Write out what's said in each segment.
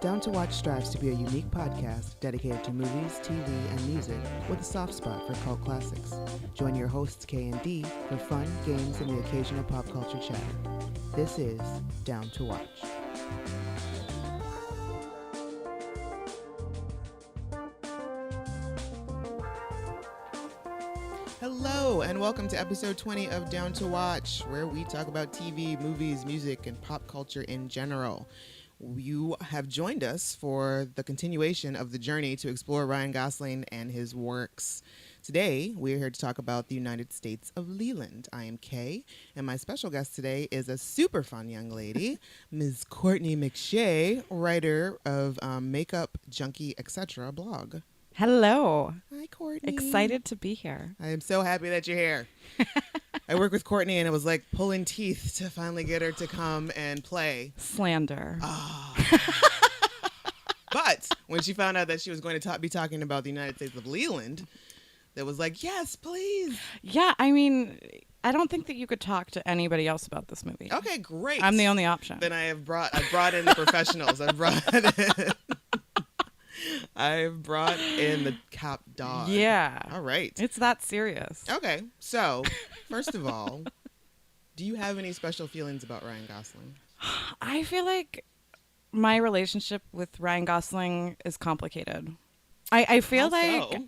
Down to Watch strives to be a unique podcast dedicated to movies, TV, and music with a soft spot for cult classics. Join your hosts K and D for fun, games, and the occasional pop culture chatter. This is Down to Watch. Hello, and welcome to episode 20 of Down to Watch, where we talk about TV, movies, music, and pop culture in general. You have joined us for the continuation of the journey to explore Ryan Gosling and his works. Today, we're here to talk about the United States of Leland. I am Kay, and my special guest today is a super fun young lady, Ms. Courtney McShea, writer of Makeup, Junkie, etc. blog. Hello. Hi, Courtney. Excited to be here. I am so happy that you're here. I work with Courtney, and it was like pulling teeth to finally get her to come and play. Slander. Oh. But when she found out that she was going to be talking about the United States of Leland, that was like, yes, please. Yeah, I mean, I don't think that you could talk to anybody else about this movie. Okay, great. I'm the only option. Then I brought in the professionals. I've brought in the top dog. Yeah. All right. It's that serious. Okay. So, first of all, do you have any special feelings about Ryan Gosling? I feel like my relationship with Ryan Gosling is complicated. I feel like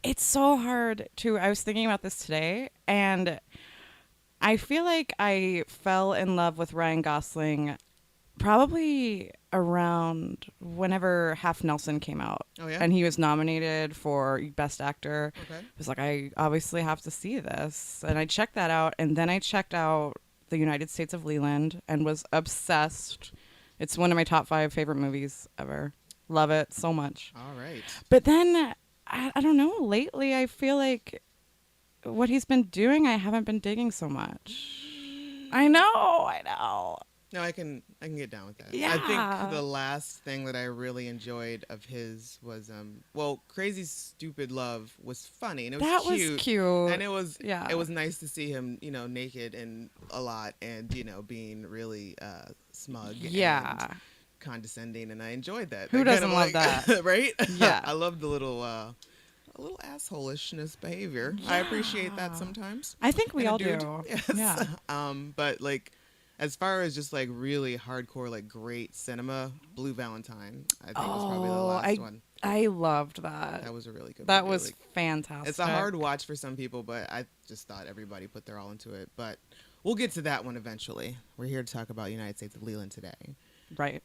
it's so hard to... I was thinking about this today, and I feel like I fell in love with Ryan Gosling probably around whenever Half Nelson came out. Oh, yeah? And he was nominated for Best Actor. Okay. I was like, I obviously have to see this. And I checked that out. And then I checked out The United States of Leland and was obsessed. It's one of my top 5 favorite movies ever. Love it so much. All right. But then, I don't know, lately I feel like what he's been doing, I haven't been digging so much. I know. No, I can get down with that. Yeah. I think the last thing that I really enjoyed of his was Crazy Stupid Love was funny and it was cute. That was cute. And it was nice to see him, naked and a lot and, being really smug and condescending, and I enjoyed that. Who doesn't love that? Right? Yeah. I love the little assholishness behavior. Yeah. I appreciate that sometimes. I think we all do. Yes. Yeah. But as far as just really hardcore, great cinema, Blue Valentine, I think was probably the last one. I loved that. That was a really good That movie. was fantastic. It's a hard watch for some people, but I just thought everybody put their all into it. But we'll get to that one eventually. We're here to talk about United States of Leland today. Right.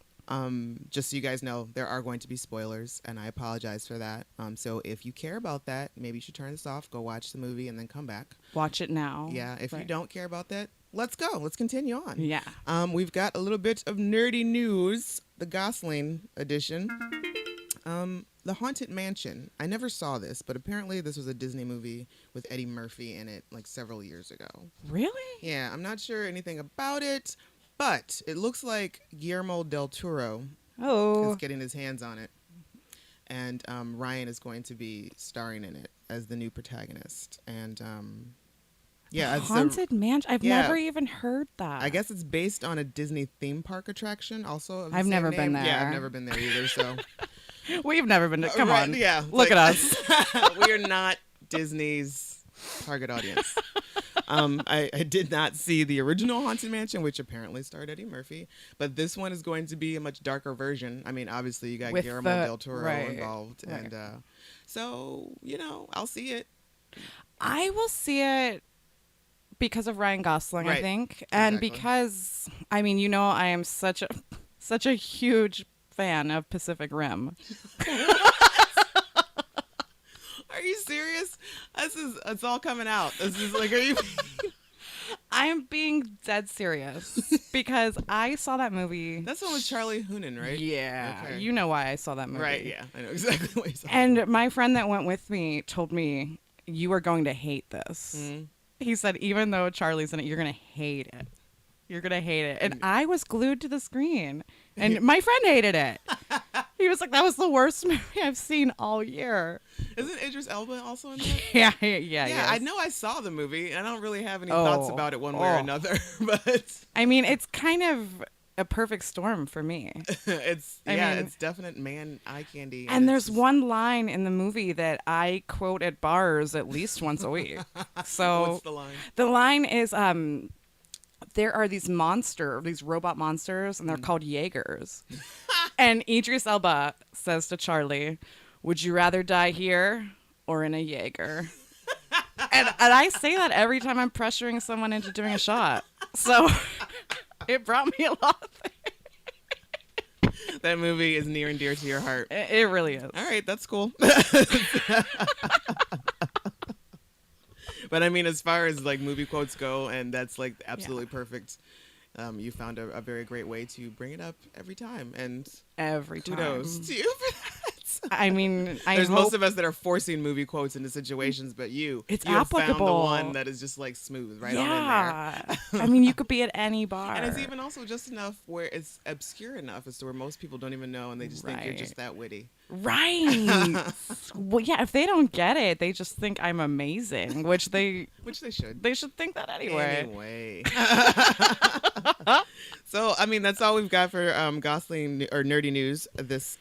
Just so you guys know, there are going to be spoilers, and I apologize for that. So if you care about that, maybe you should turn this off, go watch the movie, and then come back. Watch it now. Yeah, if you don't care about that, let's go. Let's continue on. Yeah. We've got a little bit of nerdy news, the Gosling edition. The Haunted Mansion. I never saw this, but apparently this was a Disney movie with Eddie Murphy in it several years ago. Really? Yeah, I'm not sure anything about it, but it looks like Guillermo del Toro is getting his hands on it. And Ryan is going to be starring in it as the new protagonist. And yeah, it's Haunted Mansion. I've never even heard that. I guess it's based on a Disney theme park attraction. Also, I've never been there. Yeah, I've never been there either. So we've never been. Come on. Yeah, look at us. We are not Disney's target audience. I did not see the original Haunted Mansion, which apparently starred Eddie Murphy, but this one is going to be a much darker version. I mean, obviously you got Guillermo del Toro involved, and so I'll see it. I will see it because of Ryan Gosling, I think, and because I am such a huge fan of Pacific Rim. Are you serious? It's all coming out. This is are you? I am being dead serious because I saw that movie. That's the one with Charlie Hunnam, right? Yeah. Okay. You know why I saw that movie. Right, yeah. I know exactly what you saw. And my friend that went with me told me, you are going to hate this. Mm-hmm. He said, even though Charlie's in it, you're going to hate it. You're going to hate it. And I was glued to the screen. And my friend hated it. He was like, that was the worst movie I've seen all year. Isn't Idris Elba also in that? Yeah. Yeah, I know I saw the movie. And I don't really have any thoughts about it one way or another. But I mean, it's kind of a perfect storm for me. I mean, it's definite man eye candy. And there's one line in the movie that I quote at bars at least once a week. So what's the line? The line is there are these robot monsters, and they're called Jaegers. And Idris Elba says to Charlie, "Would you rather die here or in a Jaeger?" and I say that every time I'm pressuring someone into doing a shot. So it brought me a lot. That movie is near and dear to your heart. It really is. All right, that's cool. But I mean, as far as like movie quotes go, and that's like absolutely perfect. You found a very great way to bring it up every time, and kudos to you for that. I mean, there's most of us that are forcing movie quotes into situations, but you have found the one that is just like smooth right on in there. I mean, you could be at any bar, and it's even also just enough where it's obscure enough as to where most people don't even know, and they just think you're just that witty. Right. Well, yeah. If they don't get it, they just think I'm amazing, which they should. They should think that anyway. Anyway. So, I mean, that's all we've got for Gosling or nerdy news this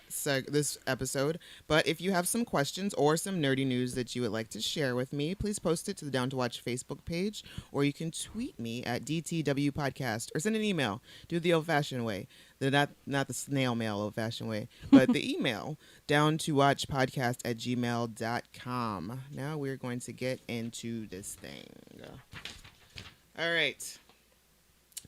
episode. But if you have some questions or some nerdy news that you would like to share with me, please post it to the Down to Watch Facebook page, or you can tweet me at DTW Podcast, or send an email. Do it the old-fashioned way. Not the snail mail old-fashioned way, but the email, downtowatchpodcast@gmail.com. Now we're going to get into this thing. All right.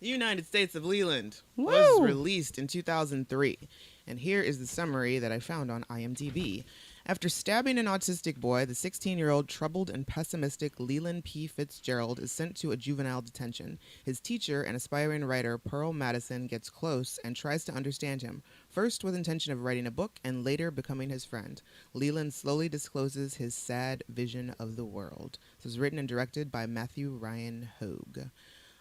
The United States of Leland was released in 2003, and here is the summary that I found on IMDb. After stabbing an autistic boy, the 16-year-old troubled and pessimistic Leland P. Fitzgerald is sent to a juvenile detention. His teacher and aspiring writer Pearl Madison gets close and tries to understand him, first with intention of writing a book and later becoming his friend. Leland slowly discloses his sad vision of the world. This was written and directed by Matthew Ryan Hogue.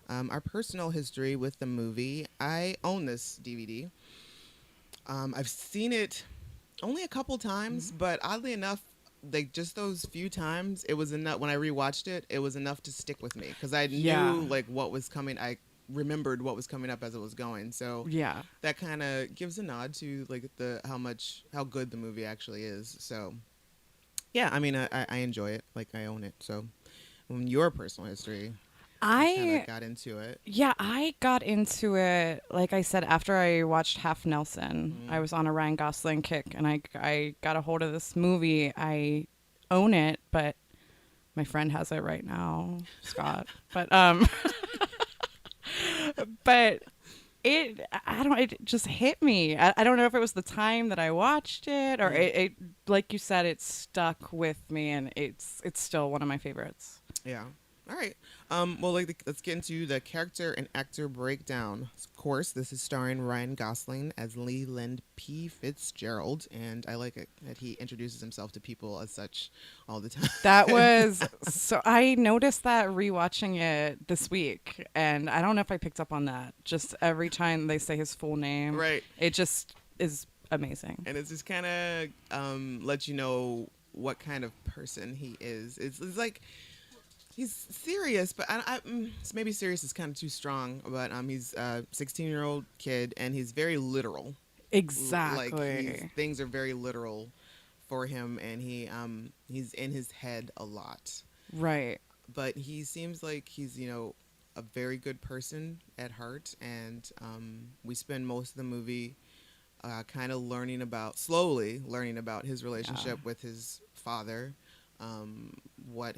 Our personal history with the movie. I own this DVD. I've seen it only a couple times, but oddly enough, like just those few times, it was enough. When I rewatched it, it was enough to stick with me because I knew like what was coming. I remembered what was coming up as it was going. So that kind of gives a nod to like how good the movie actually is. So yeah, I mean, I enjoy it. Like I own it. So your personal history. I got into it. Yeah, I got into it, like I said, after I watched Half Nelson. I was on a Ryan Gosling kick, and I got a hold of this movie. I own it, but my friend has it right now, Scott. But but it just hit me. I don't know if it was the time that I watched it, or it like you said, it stuck with me, and it's still one of my favorites. Yeah. All right. Well, let's get into the character and actor breakdown. Of course, this is starring Ryan Gosling as Leland P. Fitzgerald, and I like it that he introduces himself to people as such all the time. That was so. I noticed that rewatching it this week, and I don't know if I picked up on that. Just every time they say his full name, right? It just is amazing, and it's just kind of lets you know what kind of person he is. It's like. He's serious, but maybe serious is kind of too strong. But he's a 16-year-old kid, and he's very literal. Exactly. Like things are very literal for him, and he's in his head a lot. Right. But he seems like he's a very good person at heart, and we spend most of the movie kind of slowly learning about his relationship with his father, what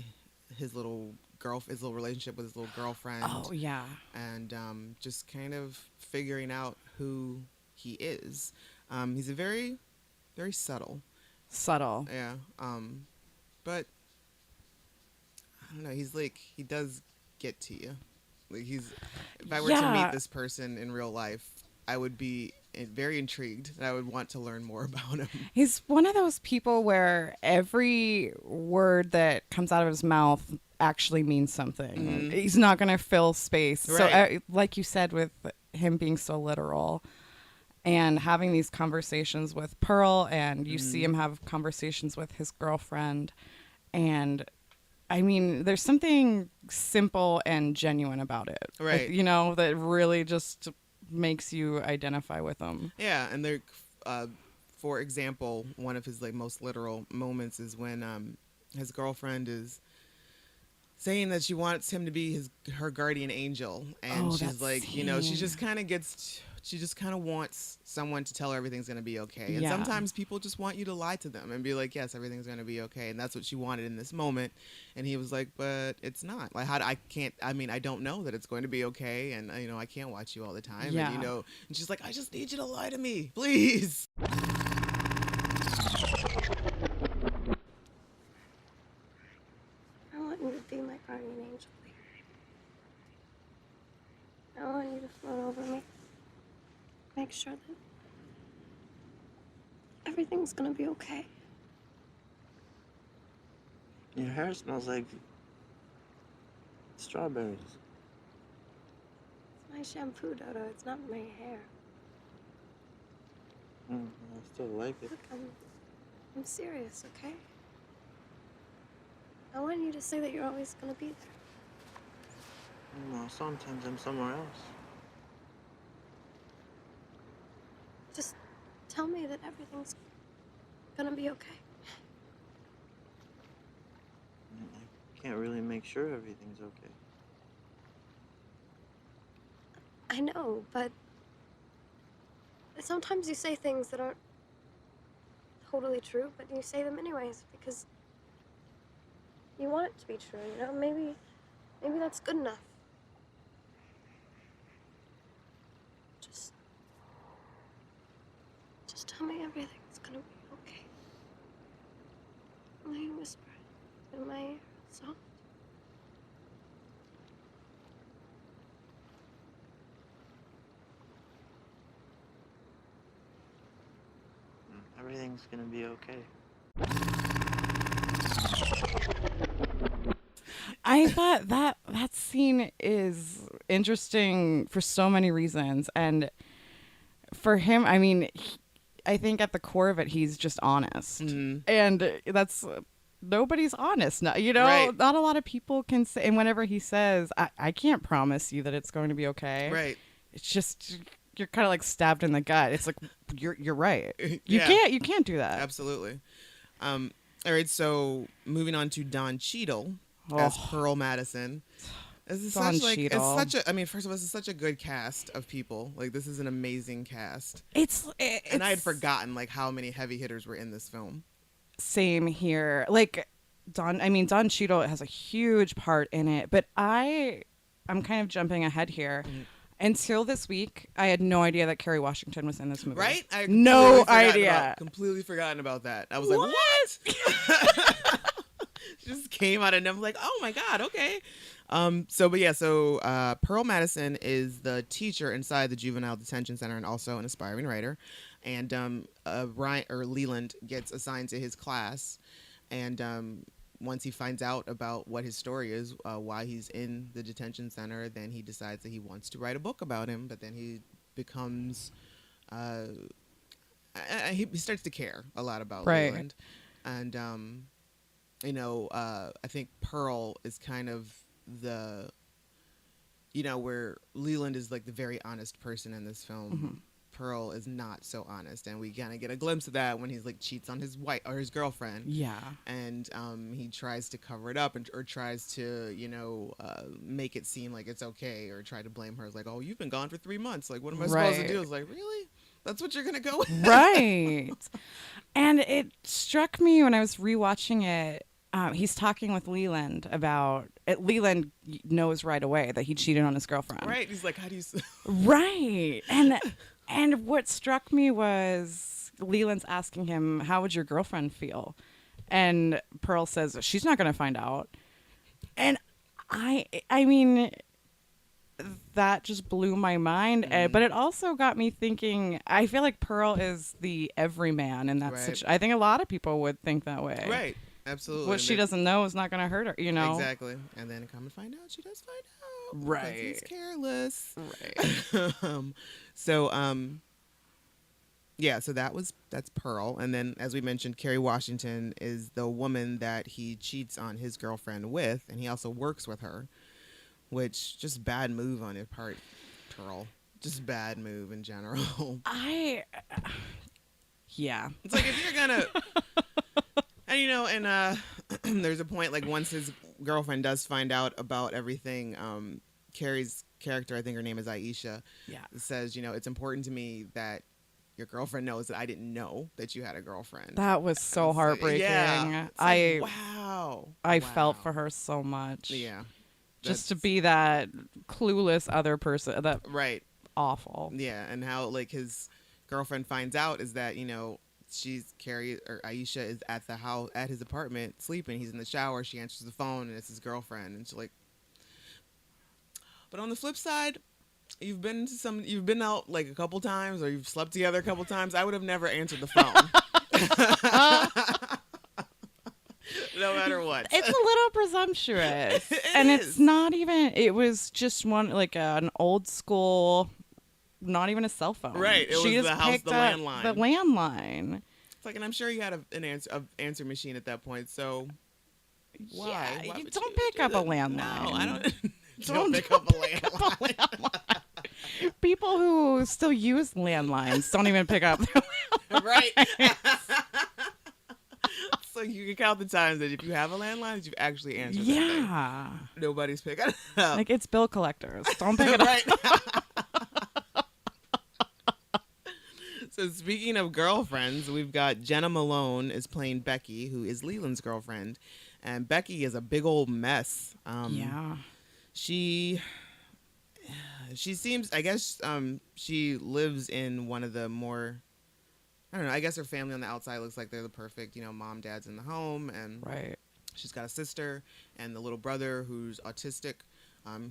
his little relationship with his little girlfriend. Oh yeah. And just kind of figuring out who he is. He's a very, very subtle. Yeah. But I don't know. He's like he does get to you. Like if I were to meet this person in real life, I would be very intrigued, and I would want to learn more about him. He's one of those people where every word that comes out of his mouth actually means something. Mm-hmm. He's not going to fill space. Right. So, like you said, with him being so literal and having these conversations with Pearl, and you see him have conversations with his girlfriend, and I mean, there's something simple and genuine about it. Right. That really just makes you identify with him. Yeah, and they're, for example, one of his like most literal moments is when his girlfriend is saying that she wants him to be her guardian angel, and she's like, she just kind of wants someone to tell her everything's going to be okay. And sometimes people just want you to lie to them and be like, yes, everything's going to be okay. And that's what she wanted in this moment. And he was like, but it's not. Like, I don't know that it's going to be okay. And, I can't watch you all the time. Yeah. And, and she's like, I just need you to lie to me, please. I want you to be my guardian angel. I want you to float over me. Make sure that everything's gonna be okay. Your hair smells like strawberries. It's my shampoo, Dodo. It's not my hair. I still like it. Look, I'm serious, okay? I want you to say that you're always gonna be there. No, sometimes I'm somewhere else. Just tell me that everything's gonna be okay. I can't really make sure everything's okay. I know, but sometimes you say things that aren't totally true, but you say them anyways because you want it to be true, Maybe that's good enough. Just tell me everything's gonna be okay. Will you whisper it in my ear, soft? Everything's gonna be okay. I thought that scene is interesting for so many reasons. And for him, I think at the core of it, he's just honest. Mm-hmm. And that's... nobody's honest now, Right. Not a lot of people can say, and whenever he says, I can't promise you that it's going to be okay. Right. It's just, you're kind of like stabbed in the gut. It's like, you're right. You can't do that. Absolutely. All right. So moving on to Don Cheadle as Pearl Madison. Don Cheadle. First of all, this is such a good cast of people. Like, this is an amazing cast. And I had forgotten like how many heavy hitters were in this film. Same here. Like Don Cheadle has a huge part in it, but I'm kind of jumping ahead here. Mm-hmm. Until this week, I had no idea that Kerry Washington was in this movie. Right? No idea. Completely forgotten about that. I was like, what? She just came out and I'm like, oh my God, okay. So Pearl Madison is the teacher inside the juvenile detention center and also an aspiring writer. And Leland gets assigned to his class, and once he finds out about what his story is, why he's in the detention center, then he decides that he wants to write a book about him. But then he becomes, he starts to care a lot about Leland, and I think Pearl is kind of the, where Leland is like the very honest person in this film. Mm-hmm. Pearl is not so honest, and we kind of get a glimpse of that when he's like cheats on his wife or his girlfriend. Yeah, and he tries to cover it up or tries to make it seem like it's okay, or try to blame her. It's like, oh, you've been gone for 3 months. Like, what am I supposed to do? It's like, really? That's what you're gonna go with? Right. And it struck me when I was rewatching it. He's talking with Leland about it. Leland knows right away that he cheated on his girlfriend. Right. He's like, how do you? Right. And what struck me was Leland's asking him, how would your girlfriend feel? And Pearl says, she's not going to find out. And I mean, that just blew my mind. Mm. But it also got me thinking, I feel like Pearl is the everyman in that situation. I think a lot of people would think that way. Right. Absolutely. What she doesn't know is not going to hurt her, Exactly. And then come and find out, she does find out. Right. He's careless. Right. So that's Pearl. And then, as we mentioned, Kerry Washington is the woman that he cheats on his girlfriend with, and he also works with her, which just bad move on his part, Pearl. just bad move in general. Yeah. It's like if you're gonna, and you know, and there's a point like once his girlfriend does find out about everything, Carrie's character, I think her name is Aisha, says, you know, it's important to me that your girlfriend knows that I didn't know that you had a girlfriend. That was so heartbreaking. Yeah. Wow. I felt for her so much. Yeah. Just to be that clueless other person. That right. Awful. Yeah, and how like his girlfriend finds out is that, you know, Carrie or Aisha is at the house at his apartment sleeping. He's in the shower. She answers the phone and it's his girlfriend, and she's like. But on the flip side, you've been out like a couple times, or you've slept together a couple times. I would have never answered the phone. No matter what. It's a little presumptuous. It's not even, it was just one, like an old school, not even a cell phone. Right. She was just picked the landline. The landline. It's like, and I'm sure you had an answer machine at that point, so why? Yeah, why you don't pick up a landline. No, I don't. Don't pick up a landline. People who still use landlines don't even pick up their landlines. Right. So you can count the times that if you have a landline, you've actually answered. Yeah. Nobody's picking it up. Like, it's bill collectors. Don't pick it up. So speaking of girlfriends, we've got Jenna Malone is playing Becky, who is Leland's girlfriend, and Becky is a big old mess. Yeah. She seems, I guess, she lives in one of the more, I don't know, I guess her family on the outside looks like they're the perfect, you know, mom, dad's in the home, and right. She's got a sister and the little brother who's autistic.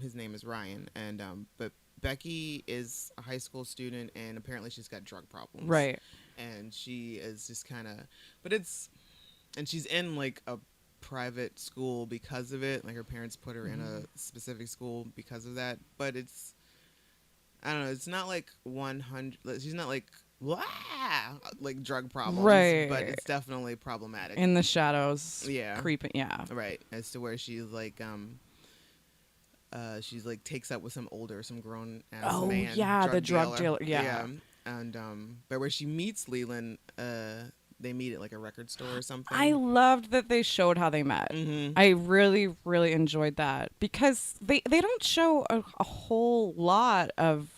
His name is Ryan, and but Becky is a high school student, and apparently she's got drug problems. Right. And she is just kind of, and she's in like a private school because of it. Like her parents put her in a specific school because of that. But it's, I don't know, it's not like 100, she's not like, wah, like drug problems. Right. But it's definitely problematic. In the shadows. Yeah. Creeping. Yeah. Right. As to where she's like, takes up with some grown ass man. Yeah, the drug dealer. Yeah. And but where she meets Leland, they meet at like a record store or something. I loved that they showed how they met. Mm-hmm. I really, really enjoyed that because they don't show a whole lot of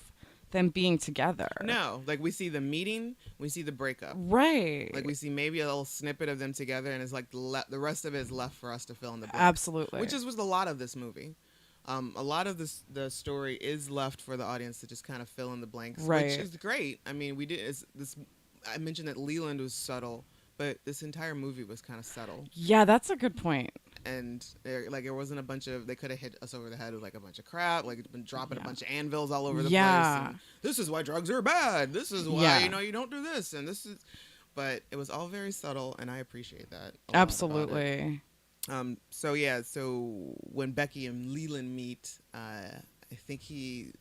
them being together. No, like we see the meeting, we see the breakup. Right. Like we see maybe a little snippet of them together, and it's like the rest of it is left for us to fill in the blanks. Absolutely. Which was a lot of this movie. A lot of the story is left for the audience to just kind of fill in the blanks, right. Which is great. I mean, I mentioned that Leland was subtle, but this entire movie was kind of subtle. Yeah, that's a good point. And there wasn't a bunch of, they could have hit us over the head with like a bunch of crap, like been dropping a bunch of anvils all over the place. And this is why drugs are bad. This is why you don't do this, and this is. But it was all very subtle, and I appreciate that. Absolutely. So when Becky and Leland meet, I think he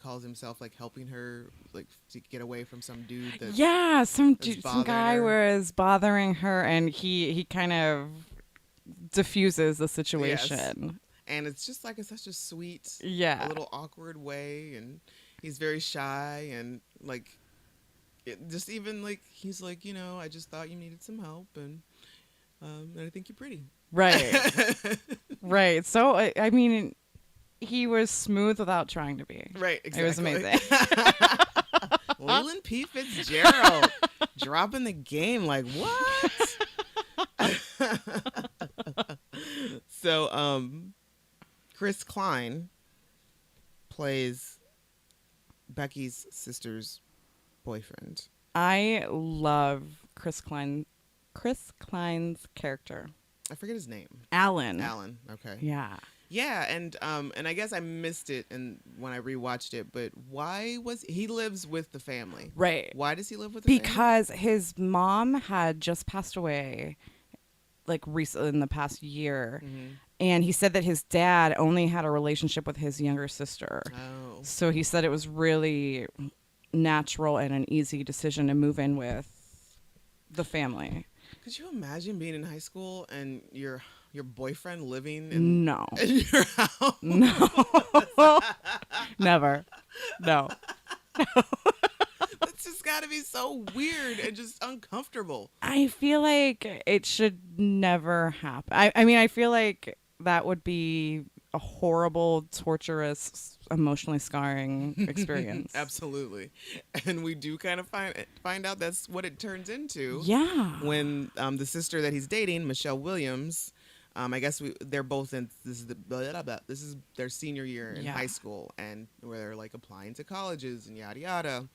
calls himself like helping her like to get away from some dude. Some guy was bothering her, and he kind of diffuses the situation. Yes. And it's just like it's such a sweet, a little awkward way, and he's very shy, and like just even like he's like, you know, I just thought you needed some help, and I think you're pretty. Right. Right. So I mean, he was smooth without trying to be. Right. Exactly. It was amazing. Leland P. Fitzgerald dropping the game like what? So Chris Klein plays Becky's sister's boyfriend. I love Chris Klein's character. I forget his name. Alan. Okay. Yeah. Yeah, and I guess I missed it and when I rewatched it, but why was he lives with the family? Right. Why does he live with the family? Because his mom had just passed away like recently in the past year. Mm-hmm. And he said that his dad only had a relationship with his younger sister. Oh. So he said it was really natural and an easy decision to move in with the family. Could you imagine being in high school and your boyfriend living in your house? No. Never. No. That's just got to be so weird and just uncomfortable. I feel like it should never happen. I mean, I feel like that would be a horrible, torturous, emotionally scarring experience. Absolutely. And we do kind of find out that's what it turns into. Yeah. When the sister that he's dating, Michelle Williams, I guess they're both in this is their senior year in high school, and where they're like applying to colleges and yada yada.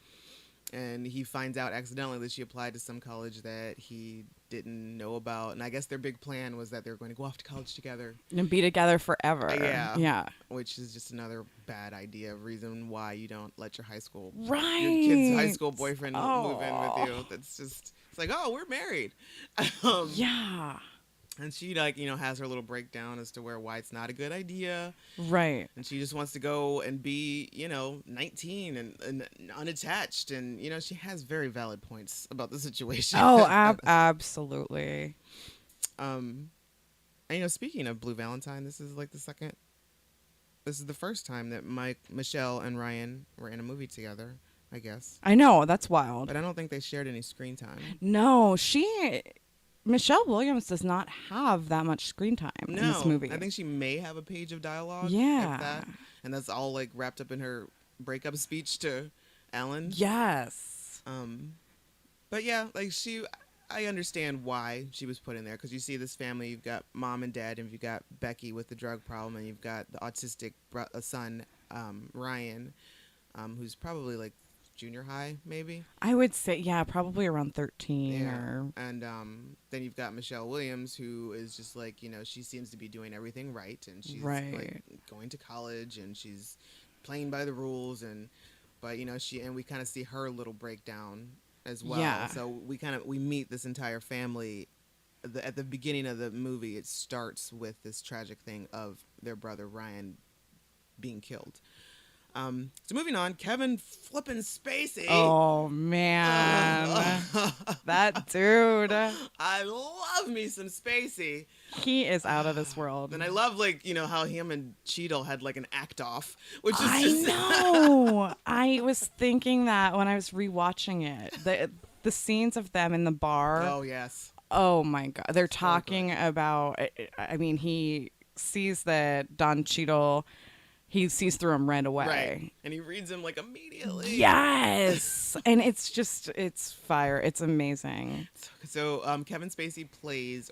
And he finds out accidentally that she applied to some college that he didn't know about. And I guess their big plan was that they were going to go off to college together. And be together forever. Yeah. Yeah. Which is just another bad idea, reason why you don't let your your Right. kid's high school boyfriend move in with you. That's just, it's like, oh, we're married. Yeah. And she, like, has her little breakdown as to why it's not a good idea. Right. And she just wants to go and be, 19 and unattached. And, she has very valid points about the situation. Oh, absolutely. And, speaking of Blue Valentine, this is the first time that Michelle and Ryan were in a movie together, I guess. I know, that's wild. But I don't think they shared any screen time. No, Michelle Williams does not have that much screen time in this movie. I think she may have a page of dialogue. Yeah. If that, and that's all like wrapped up in her breakup speech to Alan. Yes. But yeah, like I understand why she was put in there, because you see this family, you've got mom and dad, and you've got Becky with the drug problem, and you've got the autistic son, Ryan, who's probably like junior high, maybe. I would say, yeah, probably around 13. Yeah. Or... And then you've got Michelle Williams, who is just like, she seems to be doing everything right, and she's like going to college, and she's playing by the rules, but we kind of see her little breakdown as well. Yeah. So we meet this entire family. At the beginning of the movie, it starts with this tragic thing of their brother Ryan being killed. So moving on, Kevin flippin' Spacey. Oh man, that dude. I love me some Spacey. He is out of this world. And I love how him and Cheadle had like an act off, which is I just know. I was thinking that when I was rewatching it. The scenes of them in the bar. Oh yes. Oh my god, they're talking about. I mean, he sees that Don Cheadle. He sees through him right away. Right. And he reads him like immediately. Yes. And it's fire. It's amazing. So Kevin Spacey plays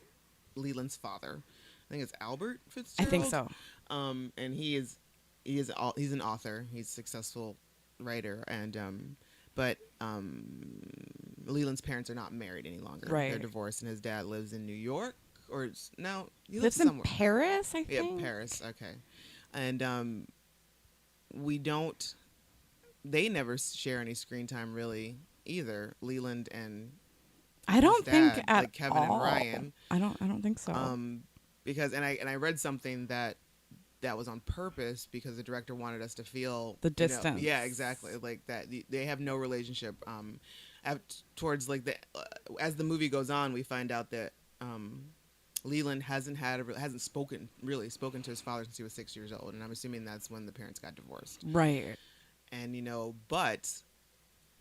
Leland's father. I think it's Albert Fitzgerald. I think so. And he's an author. He's a successful writer. And but Leland's parents are not married any longer. Right. They're divorced, and his dad lives in New York, he lives somewhere. in Paris, I think. Yeah, Paris. Okay. And they never share any screen time really either, Leland and I don't dad, think at like Kevin all. and Ryan. I don't think so. Because I read something that was on purpose, because the director wanted us to feel the distance. Yeah, exactly. Like that they have no relationship. Towards like as the movie goes on, we find out that Leland hasn't spoken to his father since he was 6 years old, and I'm assuming that's when the parents got divorced. Right. And but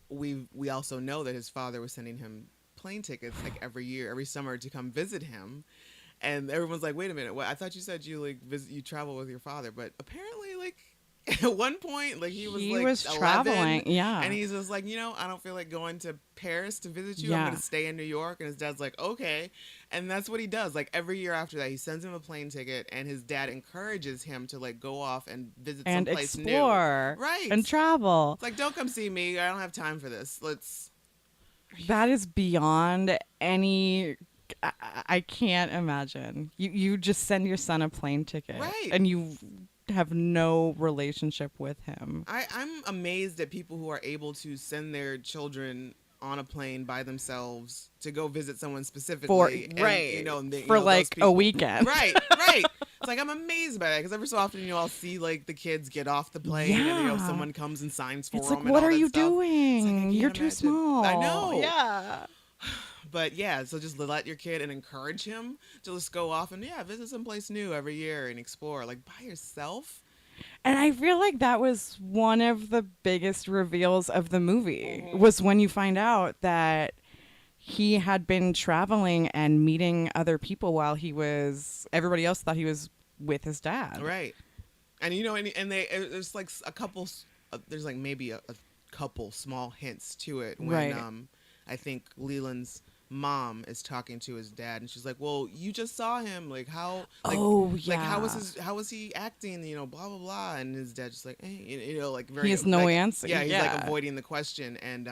we also know that his father was sending him plane tickets like every summer to come visit him, and everyone's like, "Wait a minute, what? I thought you said you you travel with your father," but apparently like. At one point, like he was 11, traveling, yeah, and he's just like, I don't feel like going to Paris to visit you. Yeah. I'm gonna stay in New York. And his dad's like, okay, and that's what he does. Like every year after that, he sends him a plane ticket, and his dad encourages him to like go off and visit and someplace explore, new, right, and travel. It's like, don't come see me. I don't have time for this. That is beyond any. I can't imagine. You just send your son a plane ticket, right, and you have no relationship with him. I'm amazed at people who are able to send their children on a plane by themselves to go visit someone specifically, for like a weekend. Right. It's like, I'm amazed by that, because every so often I'll see like the kids get off the plane, and someone comes and signs for them. It's like, and what all are that you stuff. doing? Like, You're too small. I know. Yeah. But yeah, so just let your kid and encourage him to just go off and visit someplace new every year and explore, like by yourself. And I feel like that was one of the biggest reveals of the movie, was when you find out that he had been traveling and meeting other people while everybody else thought he was with his dad. Right. And there's like a couple, there's like maybe a couple small hints to it when Right. I think Leland's mom is talking to his dad, and she's like, "Well, you just saw him. Like how? Like, like how was he acting? Blah blah blah." And his dad's just like, like very. He has no like, answer. Yeah, he's like avoiding the question, and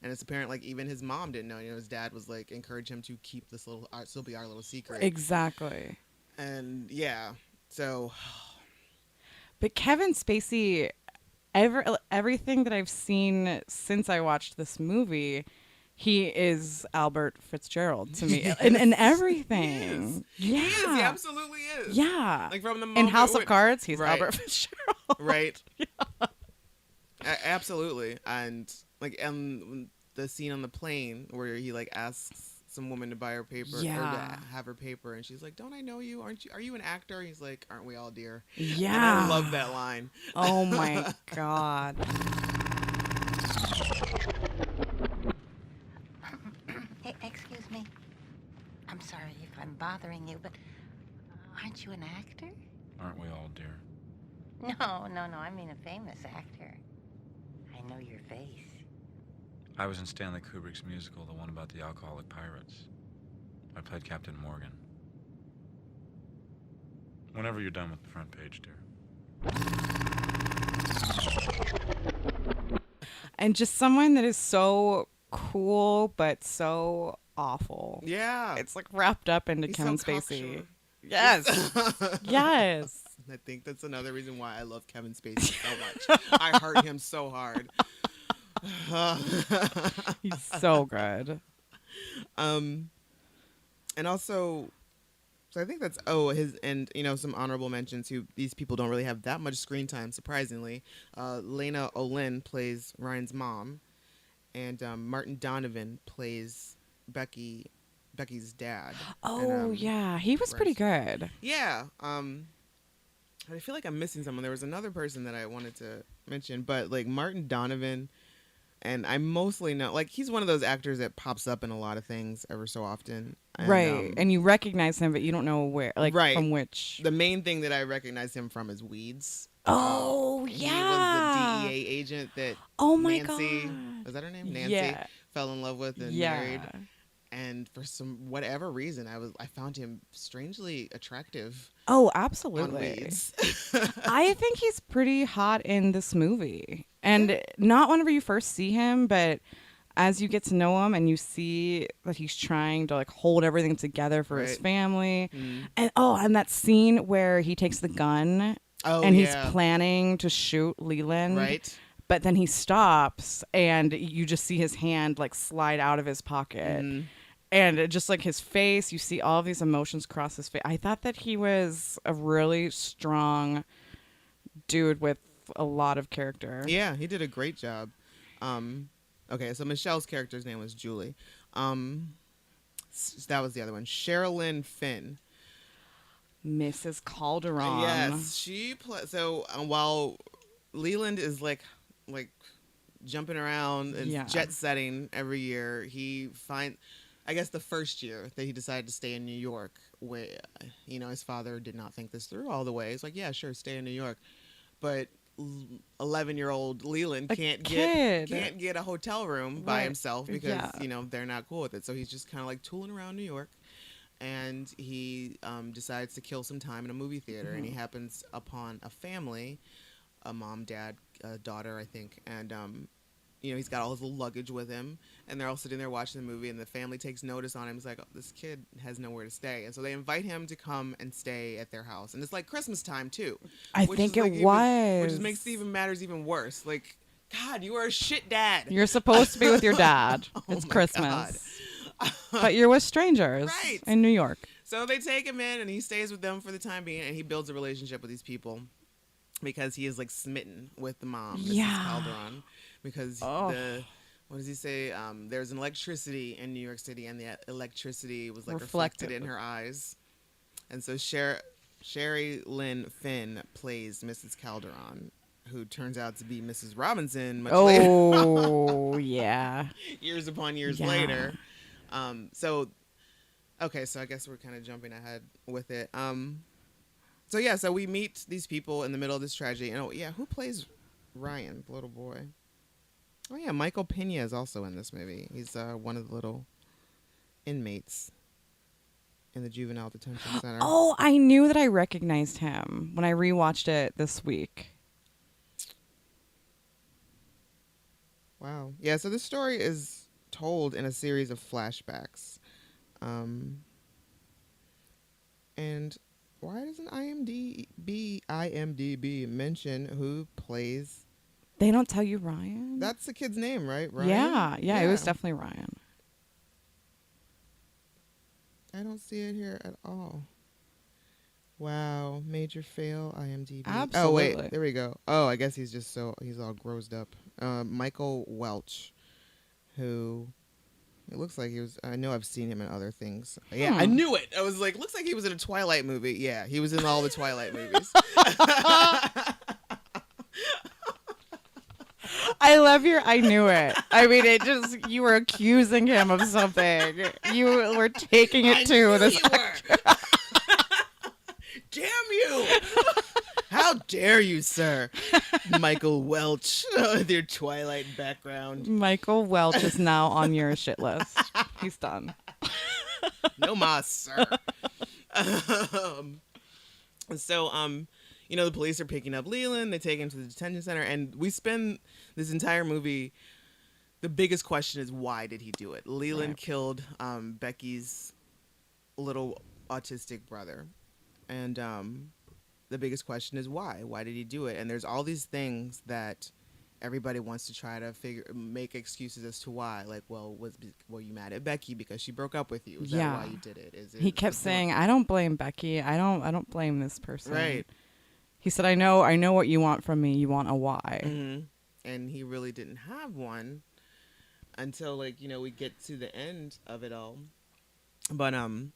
it's apparent like even his mom didn't know. His dad was like encourage him to keep this still be our little secret. Exactly. And yeah, so. But Kevin Spacey, everything that I've seen since I watched this movie, he is Albert Fitzgerald to me. in everything. He is. Yeah. He absolutely is. Yeah. Like from the moment in House of Cards, he's right. Albert Fitzgerald. Right. Yeah. Absolutely. And like the scene on the plane where he like asks some woman to buy her paper or to have her paper, and she's like, "Don't I know you? Are you an actor?" He's like, "Aren't we all, dear?" Yeah. And I love that line. Oh my God. Hey, excuse me. I'm sorry if I'm bothering you, but aren't you an actor? Aren't we all, dear? No. I mean a famous actor. I know your face. I was in Stanley Kubrick's musical, the one about the alcoholic pirates. I played Captain Morgan. Whenever you're done with the front page, dear. And just someone that is so cool but so awful. Yeah. It's like wrapped up into He's Kevin so Spacey. cocksure. Yes. Yes. I think that's another reason why I love Kevin Spacey so much. I heart him so hard. He's so good. And also, so I think that's some honorable mentions who these people don't really have that much screen time, surprisingly. Lena Olin plays Ryan's mom, and Martin Donovan plays Becky's dad. Oh, and, yeah, he was pretty good. Yeah. I feel like I'm missing someone. There was another person that I wanted to mention, but like Martin Donovan, and I mostly know, like, he's one of those actors that pops up in a lot of things ever so often. And, right. And you recognize him, but you don't know where, like, right. from which. The main thing that I recognize him from is Weeds. Oh, He yeah. was the DEA agent that Nancy, God. Was that her name? Nancy yeah. fell in love with and married. And for whatever reason, I found him strangely attractive. Oh, absolutely. On Weeds. I think he's pretty hot in this movie. And not whenever you first see him, but as you get to know him and you see that he's trying to like hold everything together for his family. And that scene where he takes the gun and he's planning to shoot Leland. Right. But then he stops and you just see his hand like slide out of his pocket. And just like his face, you see all of these emotions cross his face. I thought that he was a really strong dude with a lot of character. Yeah, he did a great job. Okay, so Michelle's character's name was Julie. That was the other one. Sherilyn Finn. Mrs. Calderon. Yes, she so while Leland is like jumping around and jet setting every year, I guess the first year that he decided to stay in New York, where his father did not think this through all the way. He's like, yeah, sure, stay in New York, but 11-year-old Leland can't get a hotel room by himself because they're not cool with it. So he's just kind of like tooling around New York, and he decides to kill some time in a movie theater, and he happens upon a family, a mom, dad, daughter, I think, and he's got all his little luggage with him, and they're all sitting there watching the movie, and the family takes notice on him. It's like, oh, this kid has nowhere to stay. And so they invite him to come and stay at their house. And it's like Christmas time, too. I think it was. Which makes matters even worse. Like, God, you are a shit dad. You're supposed to be with your dad. It's Christmas. But you're with strangers in New York. So they take him in, and he stays with them for the time being, and he builds a relationship with these people because he is, like, smitten with the mom, Mrs. Calderon. Because what does he say? There's an electricity in New York City, and the electricity was like reflected in her eyes. And so Sherry Lynn Finn plays Mrs. Calderon, who turns out to be Mrs. Robinson much later. Oh, yeah. Years upon years Yeah. later. So I guess we're kind of jumping ahead with it. So we meet these people in the middle of this tragedy. And who plays Ryan, the little boy? Oh yeah, Michael Pena is also in this movie. He's one of the little inmates in the juvenile detention center. Oh, I knew that I recognized him when I rewatched it this week. Wow. Yeah, so this story is told in a series of flashbacks. And why doesn't IMDb mention who plays? They don't tell you Ryan? That's the kid's name, right? Ryan? Yeah, it was definitely Ryan. I don't see it here at all. Wow, major fail, IMDb. Absolutely. Oh, wait, there we go. Oh, I guess he's all grossed up. Michael Welch, who, it looks like I know I've seen him in other things. Yeah, I knew it. I was like, looks like he was in a Twilight movie. Yeah, he was in all the Twilight movies. I love I knew it. I mean, you were accusing him of something. You were taking it to this. Damn you! How dare you, sir? Michael Welch, with your Twilight background. Michael Welch is now on your shit list. He's done. No mas, sir. The police are picking up Leland. They take him to the detention center, and we spend this entire movie. The biggest question is, why did he do it? Leland killed Becky's little autistic brother, and the biggest question is why? Why did he do it? And there's all these things that everybody wants to try to make excuses as to why. Like, were you mad at Becky because she broke up with you? Is that why you did it? He kept saying, "I don't blame Becky. I don't blame this person." Right. He said, I know what you want from me. You want a why. Mm-hmm. And he really didn't have one until, we get to the end of it all. But, I don't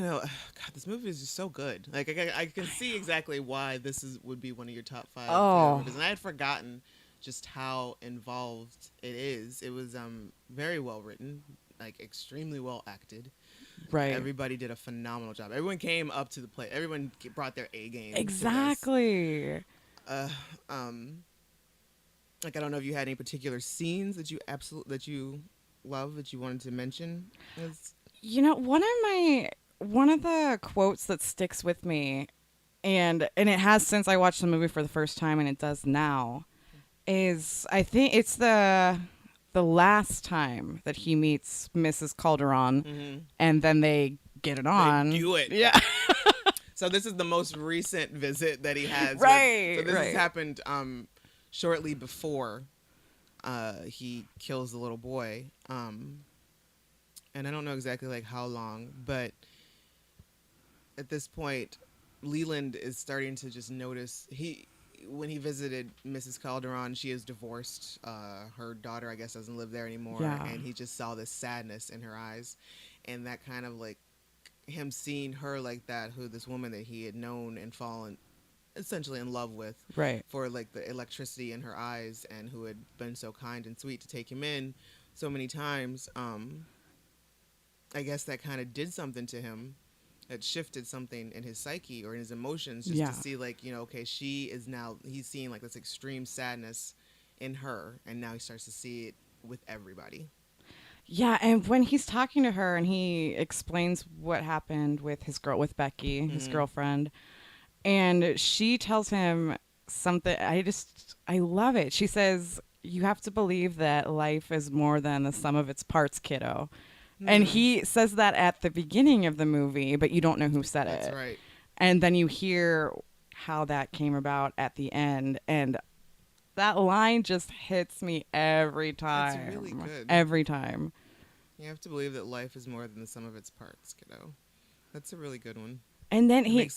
know. God, this movie is just so good. Like, I can see exactly why this would be one of your top 5 movies. And I had forgotten just how involved it is. It was very well written, like extremely well acted. Right. Everybody did a phenomenal job. Everyone came up to the plate. Everyone brought their A game. Exactly. I don't know if you had any particular scenes that you love that you wanted to mention. One of the quotes that sticks with me, and it has since I watched the movie for the first time, and it does now, is I think it's the last time that he meets Mrs. Calderon, and then they get it on. They do it. Yeah. So this is the most recent visit that he has. Right. So this has happened shortly before he kills the little boy. And I don't know exactly how long, but at this point, Leland is starting to just notice when he visited Mrs. Calderon, she is divorced. Her daughter, I guess, doesn't live there anymore. Yeah. And he just saw this sadness in her eyes. And that kind of him seeing her like that, this woman that he had known and fallen essentially in love with. Right. For the electricity in her eyes, and who had been so kind and sweet to take him in so many times. I guess that kind of did something to him. It shifted something in his psyche or in his emotions just to see he's seeing this extreme sadness in her, and now he starts to see it with everybody. Yeah, and when he's talking to her and he explains what happened with with Becky, his girlfriend, and she tells him something, I love it. She says, "You have to believe that life is more than the sum of its parts, kiddo." And he says that at the beginning of the movie, but you don't know who said it. That's right. And then you hear how that came about at the end. And that line just hits me every time. That's really good. Every time. You have to believe that life is more than the sum of its parts, kiddo. That's a really good one. And then he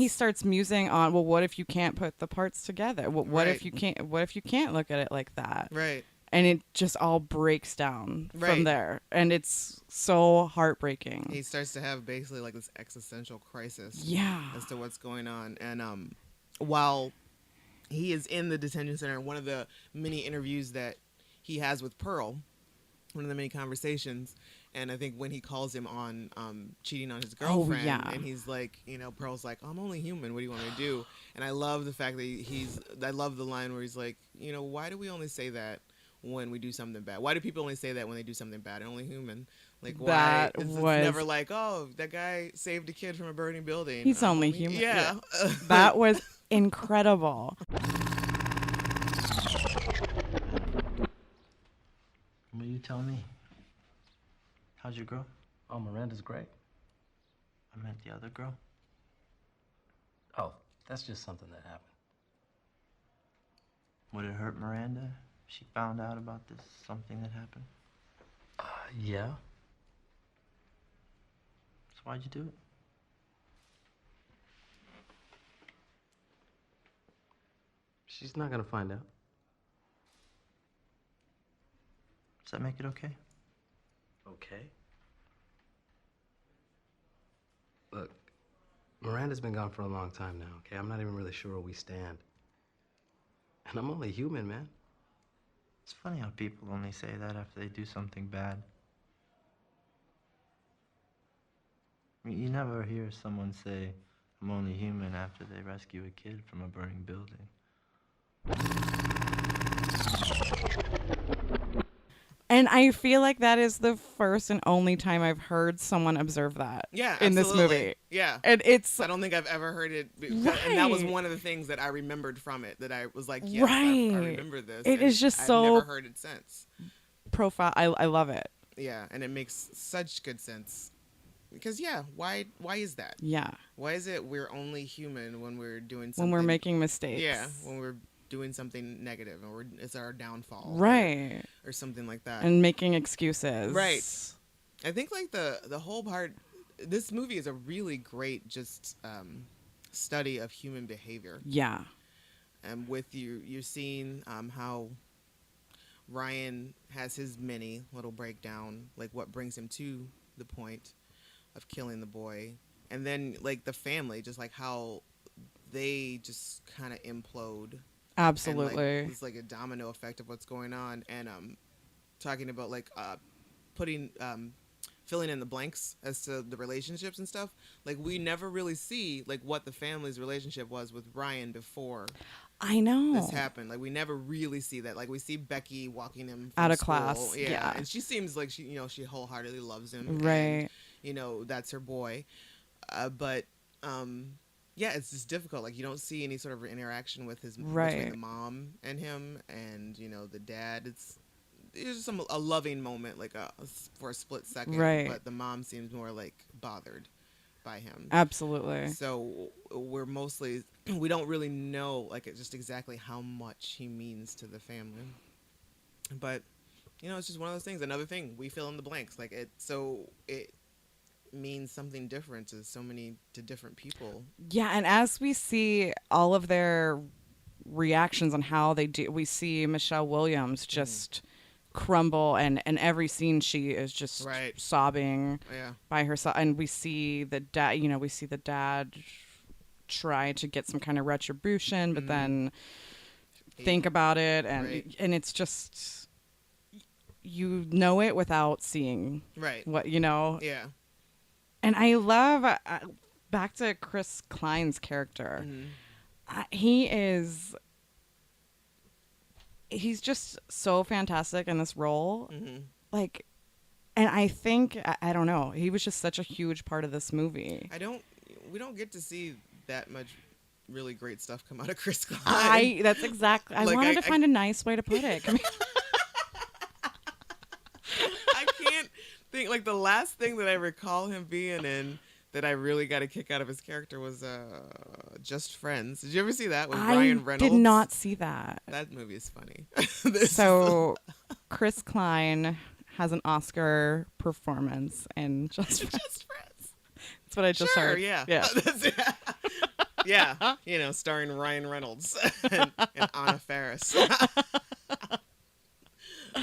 starts musing on, well, what if you can't put the parts together? What if you can't look at it like that? Right. and it just all breaks down Right. from there, and it's so heartbreaking. He starts to have basically like this existential crisis Yeah. as to what's going on. And while he is in the detention center, one of the many interviews that he has with Pearl, one of the many conversations, and I think when he calls him on cheating on his girlfriend, yeah. and he's like, you know, Pearl's like, I'm only human, what do you want me to do? And I love the fact that I love the line where he's like, you know, why do we only say that when we do something bad? Why do people only say that when they do something bad? Only human. Like, why? It's never like, oh, that guy saved a kid from a burning building. He's only human. Yeah. That was incredible. Will you tell me? How's your girl? Oh, Miranda's great. I meant the other girl. Oh, that's just something that happened. Would it hurt Miranda if she found out about this, something that happened? Yeah. So why'd you do it? She's not gonna find out. Does that make it okay? Okay. Look, Miranda's been gone for a long time now, okay? I'm not even really sure where we stand. And I'm only human, man. It's funny how people only say that after they do something bad. I mean, you never hear someone say, I'm only human after they rescue a kid from a burning building. And I feel like that is the first and only time I've heard someone observe that in this movie. Yeah. And it's... I don't think I've ever heard it. Right. And that was one of the things that I remembered from it, that I was like, yes, Right. I remember this. It is just so... I've never heard it since. Profile. I love it. Yeah, and it makes such good sense. Because, yeah, why is that? Yeah. Why is it we're only human when we're doing something... When we're making mistakes. Yeah, when we're doing something negative, and it's our downfall. Right. Or something like that. And making excuses. Right. I think, like, the whole part... This movie is a really great just study of human behavior. Yeah. And with you're seeing how Ryan has his mini little breakdown, like what brings him to the point of killing the boy. And then, like, the family, just like how they just kind of implode. Absolutely. And, like, it's like a domino effect of what's going on. And talking about, like, filling in the blanks as to the relationships and stuff. Like, we never really see, like, what the family's relationship was with Ryan before I know this happened. Like, we never really see that. Like, we see Becky walking him from out of school. class. Yeah. And she seems like she wholeheartedly loves him. Right. And, that's her boy. But yeah, it's just difficult. Like, you don't see any sort of interaction with between the mom and him, and the dad. It's just a loving moment, like for a split second. Right. But the mom seems more like bothered by him. Absolutely. So we don't really know, like, just exactly how much he means to the family. But it's just one of those things. Another thing, we fill in the blanks. Like, it means something different to different people. Yeah, and as we see all of their reactions on how they do, we see Michelle Williams just crumble, and every scene she is just sobbing by herself, and we see the dad try to get some kind of retribution, but then think about it, and it's just it without seeing what Yeah. And I love back to Chris Klein's character. He's just so fantastic in this role. Like, and I think, I don't know, he was just such a huge part of this movie. We don't get to see that much really great stuff come out of Chris Klein. That's exactly, I wanted to find a nice way to put it. I can't think, like, the last thing that I recall him being in that I really got a kick out of his character was Just Friends. Did you ever see that with Ryan Reynolds? I did not see that. That movie is funny. So Chris Klein has an Oscar performance in Just Friends. Just Friends. That's what I just heard. Yeah. Yeah. Starring Ryan Reynolds and Anna Faris.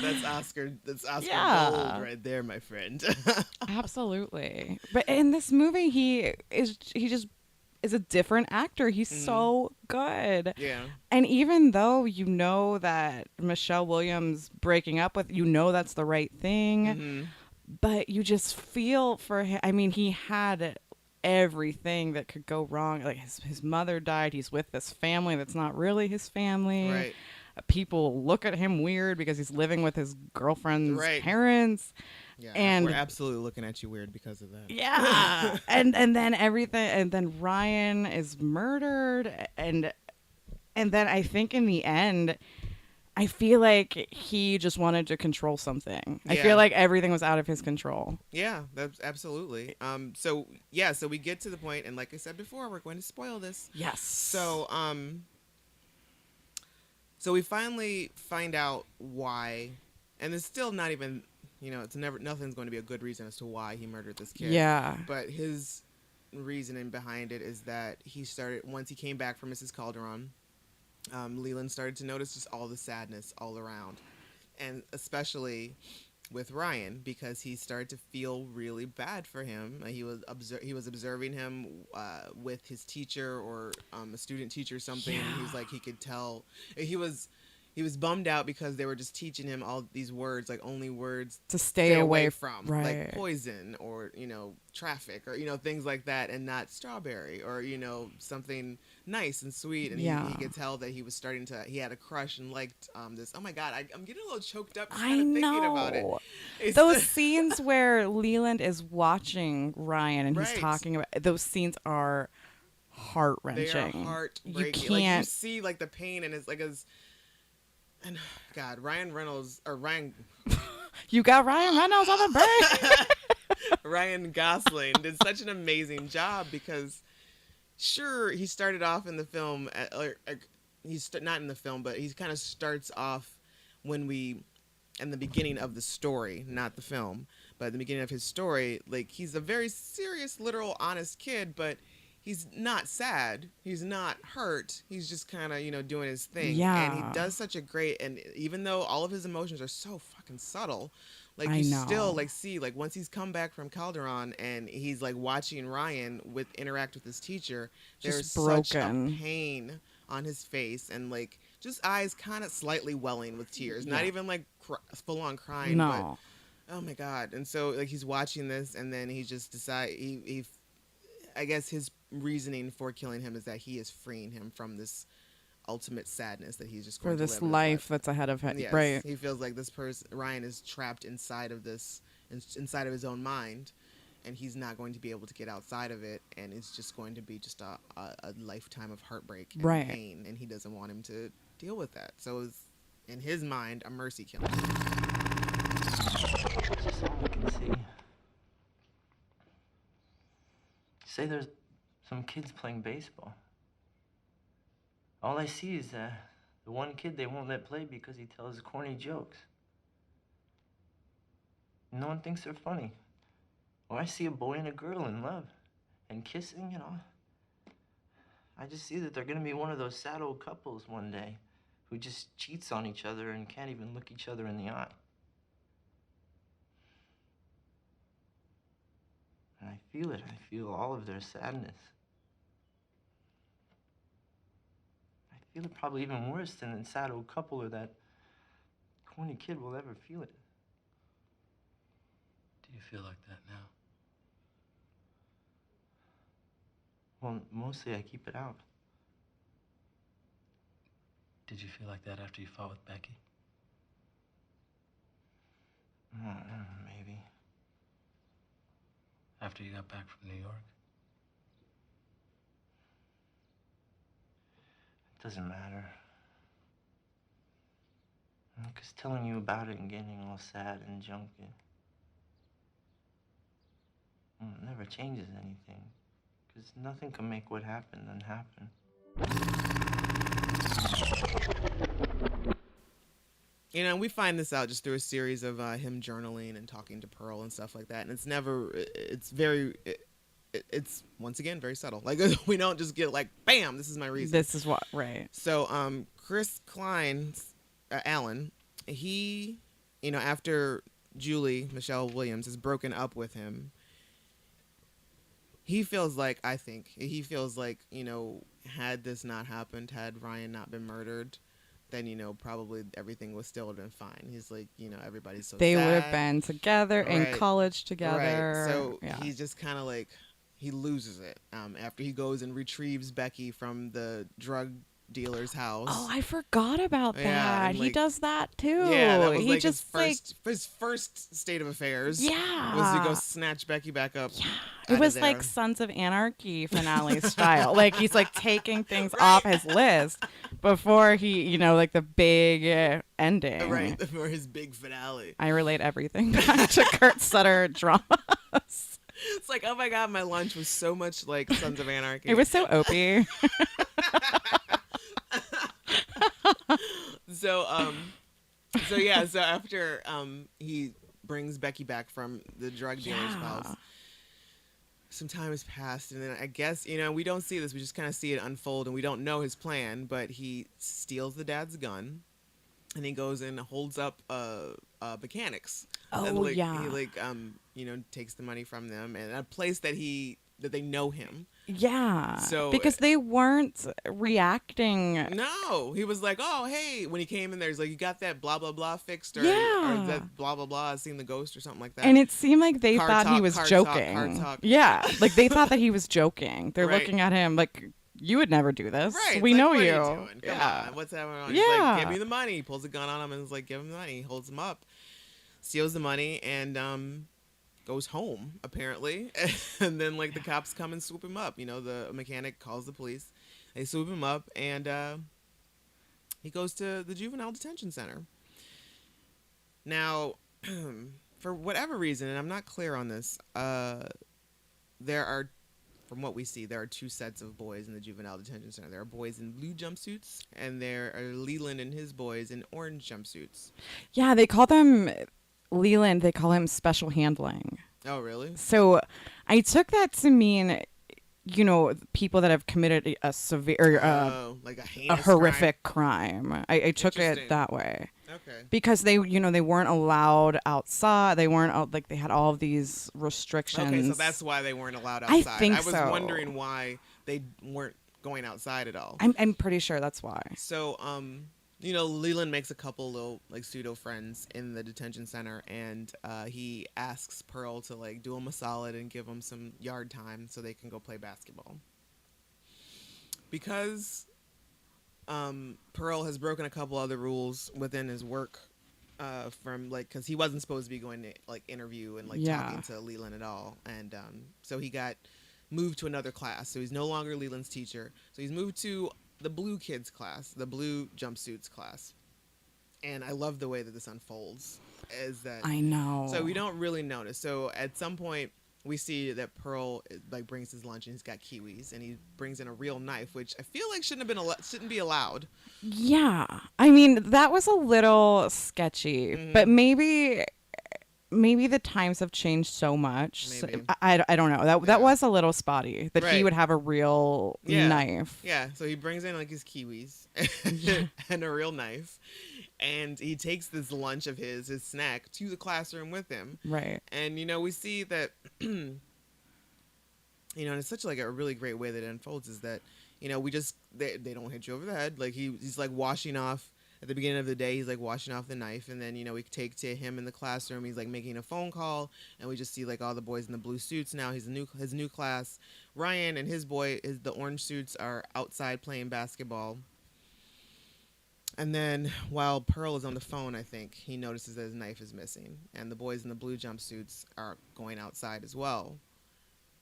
That's Oscar Yeah. gold right there, my friend. Absolutely. But in this movie, he just is a different actor. He's so good. Yeah. And even though you know that Michelle Williams breaking up with, that's the right thing, but you just feel for him. I mean, he had everything that could go wrong. Like his mother died. He's with this family that's not really his family. Right. People look at him weird because he's living with his girlfriend's parents. Yeah, and we're absolutely looking at you weird because of that. Yeah. and then everything, and then Ryan is murdered, and then I think in the end, I feel like he just wanted to control something. I feel like everything was out of his control. Yeah, that's absolutely. So we get to the point, and like I said before, we're going to spoil this. Yes. So we finally find out why, and it's still not even, nothing's going to be a good reason as to why he murdered this kid. Yeah. But his reasoning behind it is that once he came back from Mrs. Calderon, Leland started to notice just all the sadness all around, and especially with Ryan, because he started to feel really bad for him. He was observing him with his teacher or a student teacher or something. Yeah. He was like, he could tell he was bummed out because they were just teaching him all these words, like only words to stay away from, right. like poison or traffic or things like that, and not strawberry or something nice and sweet. And he could tell that he had a crush and liked this. Oh my God, I'm getting a little choked up just thinking about it. Those scenes where Leland is watching Ryan and he's talking about, those scenes are heart-wrenching. They are heartbreaking. You can't, like, you see like the pain, and it's like and God, Ryan you got Ryan Reynolds on the brain. Ryan Gosling did such an amazing job, because sure, he started off in the film he's not in the film, but he kind of starts off in the beginning of the story, not the film, but at the beginning of his story, like he's a very serious, literal, honest kid, but he's not sad. He's not hurt. He's just kind of, doing his thing. Yeah. And he does such a great, and even though all of his emotions are so fucking subtle, like you still see, like once he's come back from Calderon and he's like watching Ryan interact with his teacher, there's such a pain on his face, and like just eyes kind of slightly welling with tears. Not even like full on crying. No. But, oh my God. And so like he's watching this, and then he just I guess his reasoning for killing him is that he is freeing him from this ultimate sadness that he's just going for this life that's ahead of him. Yes, right. He feels like this person, Ryan, is trapped inside of inside of his own mind, and he's not going to be able to get outside of it, and it's just going to be just a lifetime of heartbreak and pain, and he doesn't want him to deal with that. So it's, in his mind, a mercy killing. That's all I can see. Say there's some kids playing baseball. All I see is the one kid they won't let play because he tells corny jokes. No one thinks they're funny. Or I see a boy and a girl in love and kissing and all. I just see that they're gonna be one of those sad old couples one day who just cheats on each other and can't even look each other in the eye. And I feel it. I feel all of their sadness. I feel it probably even worse than that sad old couple or that corny kid will ever feel it. Do you feel like that now? Well, mostly I keep it out. Did you feel like that after you fought with Becky? Maybe. After you got back from New York? It doesn't matter. Because telling you about it and getting all sad and junky, it never changes anything. Because nothing can make what happened unhappen. We find this out just through a series of him journaling and talking to Pearl and stuff like that. And it's once again very subtle. Like, we don't just get like, bam, this is my reason. This is what, right. So Chris Klein's Alan, he after Julie, Michelle Williams, has broken up with him, he feels like, had this not happened, had Ryan not been murdered, then, probably everything would still have been fine. He's like, everybody's so They sad. would have been together in Right. college together. Right. So yeah. he's just kind of like, he loses it after he goes and retrieves Becky from the drug dealer's house. Oh, I forgot about that. Yeah, and, he does that too. Yeah, that was he like just his first state of affairs. Yeah. Was to go snatch Becky back up. Yeah. It was like Sons of Anarchy finale style. Like he's like taking things off his list before he, like the big ending. Right, for his big finale. I relate everything back to Kurt Sutter dramas. It's like, oh my God, my lunch was so much like Sons of Anarchy. It was so opie. So after he brings Becky back from the drug dealer's house, some time has passed, and then I guess, we don't see this, we just kind of see it unfold, and we don't know his plan, but he steals the dad's gun, and he goes and holds up mechanics. Oh, and, he takes the money from them, and a place that they know him. Yeah. So because they weren't reacting. No, he was like, "Oh, hey!" When he came in there, he's like, "You got that blah blah blah fixed, or that blah blah blah, seen the ghost or something like that." And it seemed like they thought he was joking. Car talk. Yeah, like they thought that he was joking. They're Right. looking at him like, "You would never do this. Right? We It's know like, you." What are you doing? Come on, what's happening? On? He's like, "Give me the money." He pulls a gun on him and is like, "Give him the money." He holds him up, steals the money, and goes home apparently. And then the cops come and swoop him up. The mechanic calls the police. They swoop him up, and he goes to the juvenile detention center. Now, for whatever reason, and I'm not clear on this, there are, from what we see, there are two sets of boys in the juvenile detention center. There are boys in blue jumpsuits, and there are Leland and his boys in orange jumpsuits. Yeah, they call them Leland. They call him special handling. Oh, really? So I took that to mean, people that have committed a severe, like a a horrific crime. I took it that way. Okay. Because they weren't allowed outside. They weren't they had all of these restrictions. Okay, so that's why they weren't allowed outside. I was wondering why they weren't going outside at all. I'm pretty sure that's why. So, Leland makes a couple little pseudo friends in the detention center, and he asks Pearl to do him a solid and give him some yard time so they can go play basketball. Because Pearl has broken a couple other rules within his work, because he wasn't supposed to be going to interview and talking to Leland at all, and so he got moved to another class. So he's no longer Leland's teacher. So he's moved to the blue kids class, the blue jumpsuits class. And I love the way that this unfolds. I know. So we don't really notice. So at some point we see that Pearl brings his lunch, and he's got kiwis, and he brings in a real knife, which I feel like shouldn't be allowed. Yeah, I mean that was a little sketchy, but maybe the times have changed so much. Maybe. I don't know. That was a little spotty that he would have a real knife. Yeah, so he brings in his kiwis and a real knife, and he takes this lunch of his snack to the classroom with him. Right. And we see that and it's such a really great way that it unfolds is that they don't hit you over the head. He's washing off. At the beginning of the day, he's washing off the knife, and then we take to him in the classroom. He's making a phone call, and we just see all the boys in the blue suits now. His new class. Ryan and his boy, the orange suits, are outside playing basketball. And then while Pearl is on the phone, I think he notices that his knife is missing, and the boys in the blue jumpsuits are going outside as well.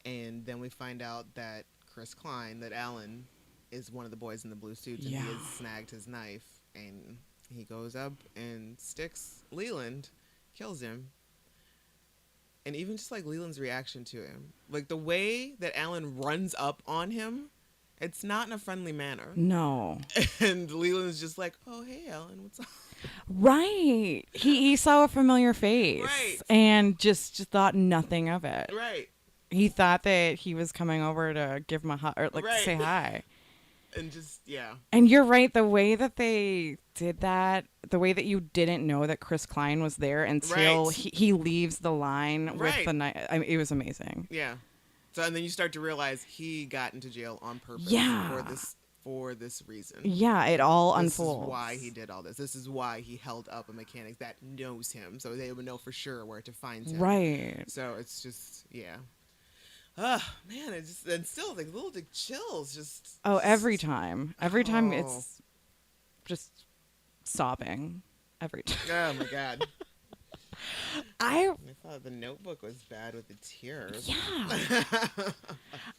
And then we find out that Chris Klein, that Alan, is one of the boys in the blue suits, and he has snagged his knife. And he goes up and sticks Leland, kills him. And even just Leland's reaction to him. The way that Alan runs up on him, it's not in a friendly manner. No. And Leland's just "Oh, hey, Alan, what's up?" Right. He saw a familiar face. Right. And just thought nothing of it. Right. He thought that he was coming over to give him a hug or say hi. And just, yeah. And you're right. The way that they did that, the way that you didn't know that Chris Klein was there until Right. he leaves the line with Right. the night. I mean, it was amazing. Yeah. So, and then you start to realize he got into jail on purpose Yeah. for this reason. Yeah, it all This unfolds. is why he did all this. This is why he held up a mechanic that knows him, so they would know for sure where to find him. Right. So it's just, yeah. Man, it just, and still like little chills just. Oh, every time. Every time Oh. it's just sobbing. Every time. Oh my God. I thought The Notebook was bad with the tears. Yeah.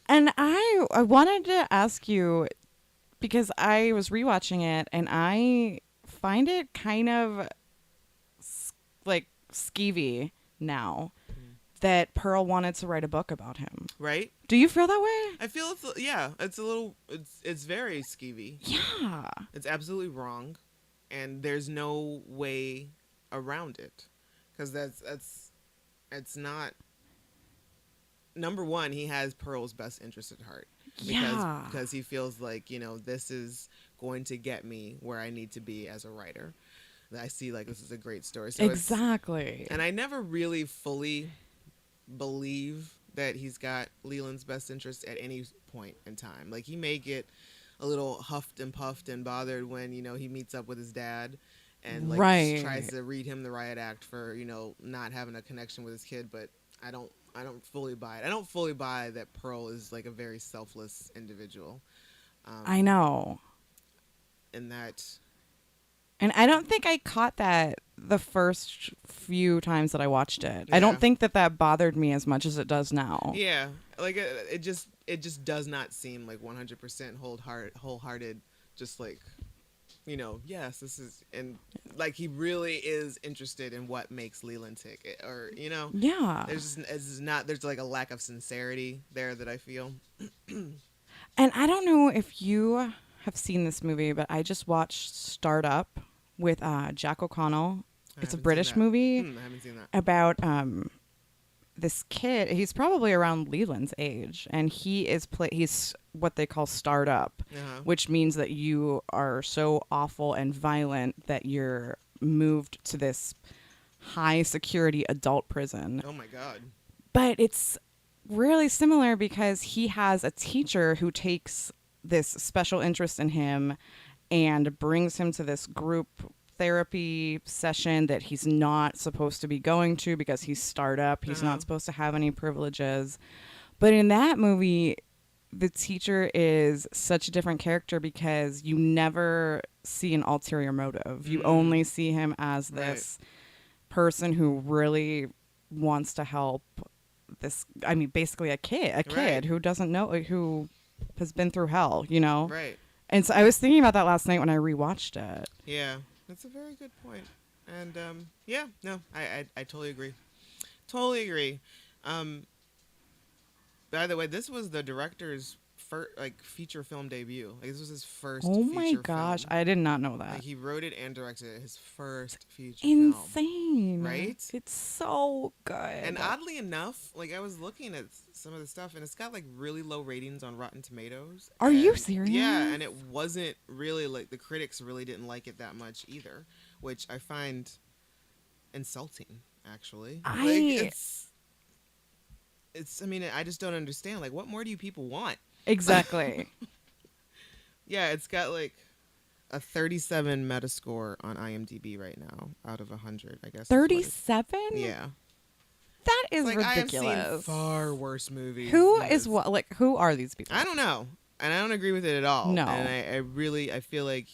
And I wanted to ask you, because I was rewatching it and I find it kind of like skeevy now that Pearl wanted to write a book about him. Right? Do you feel that way? I feel it's a little, it's very skeevy. Yeah. It's absolutely wrong, and there's no way around it, because it's not. Number one, he has Pearl's best interest at heart. Because he feels like, this is going to get me where I need to be as a writer. I see like this is a great story. So Exactly. And I never really fully believe that he's got Leland's best interest at any point in time. Like, he may get a little huffed and puffed and bothered when, he meets up with his dad and like Right. tries to read him the riot act for, not having a connection with his kid, but I don't fully buy it. I don't fully buy that Pearl is like a very selfless individual. I know. And I don't think I caught that the first few times that I watched it. Yeah. I don't think that bothered me as much as it does now. Yeah, like it just does not seem like 100% wholehearted. Just like, yes, this is, and like he really is interested in what makes Leland tick, or Yeah. there's like a lack of sincerity there that I feel. And I don't know if you have seen this movie, but I just watched Start Up with Jack O'Connell. It's a British movie I haven't seen that. about this kid. He's probably around Leland's age, and he's what they call start up, which means that you are so awful and violent that you're moved to this high security adult prison. Oh my God. But it's really similar because he has a teacher who takes this special interest in him and brings him to this group therapy session that he's not supposed to be going to because he's start up. He's not supposed to have any privileges. But in that movie, the teacher is such a different character because you never see an ulterior motive. You only see him as this person who really wants to help this, basically a kid who doesn't know, who has been through hell, Right. And so I was thinking about that last night when I rewatched it. Yeah, that's a very good point. And I totally agree. Totally agree. By the way, this was the director's first feature film debut. Like, this was his first. Oh my feature gosh, film. I did not know that. Like, he wrote it and directed it. His first feature Insane, film. Right? It's so good. And oddly enough, like, I was looking at some of the stuff, and it's got like really low ratings on Rotten Tomatoes. Are you serious? Yeah, and it wasn't really like, the critics really didn't like it that much either, which I find insulting. Actually, it's. I mean, I just don't understand. Like, what more do you people want? Exactly. Yeah, it's got like a 37 Metascore on IMDb right now out of 100, I guess. 37? Yeah. That is like, ridiculous. I have seen far worse movies. Who is what? Like, who are these people? I don't know. And I don't agree with it at all. No. And I feel like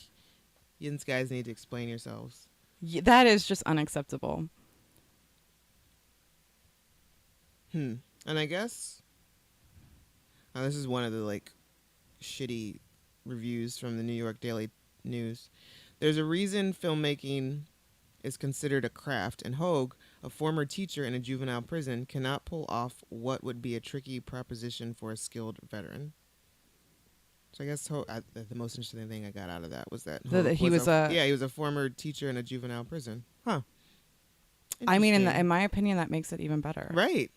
you guys need to explain yourselves. Yeah, that is just unacceptable. And I guess this is one of the like shitty reviews from the New York Daily News. There's a reason filmmaking is considered a craft, and Hogue, a former teacher in a juvenile prison, cannot pull off what would be a tricky proposition for a skilled veteran. So I guess the most interesting thing I got out of that was that he was a former teacher in a juvenile prison. Huh. I mean, in my opinion, that makes it even better. Right.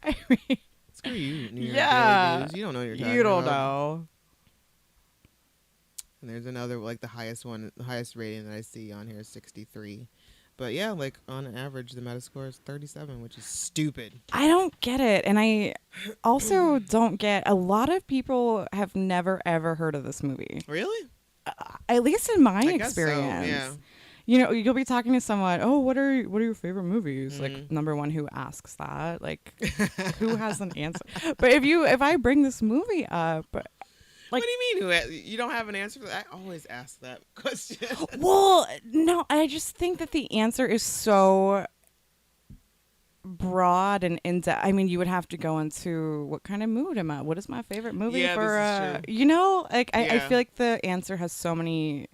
I mean, screw you, New York yeah. Daily News. You don't know what you're talking You don't about. know. And there's another, like the highest rating that I see on here is 63. But yeah, like on average, the Metascore is 37, which is stupid. I don't get it. And I also don't get, a lot of people have never, ever heard of this movie. Really? At least in my I guess so, experience. yeah. You know, you'll be talking to someone, oh, what are your favorite movies? Like, number one, who asks that? Like, who has an answer? But if I bring this movie up, like, what do you mean? You don't have an answer for that? I always ask that question. Well, no, I just think that the answer is so broad and in-depth. I mean, you would have to go into what kind of mood am I? What is my favorite movie Yeah, for? this is true. You know, like I Yeah. feel like the answer has so many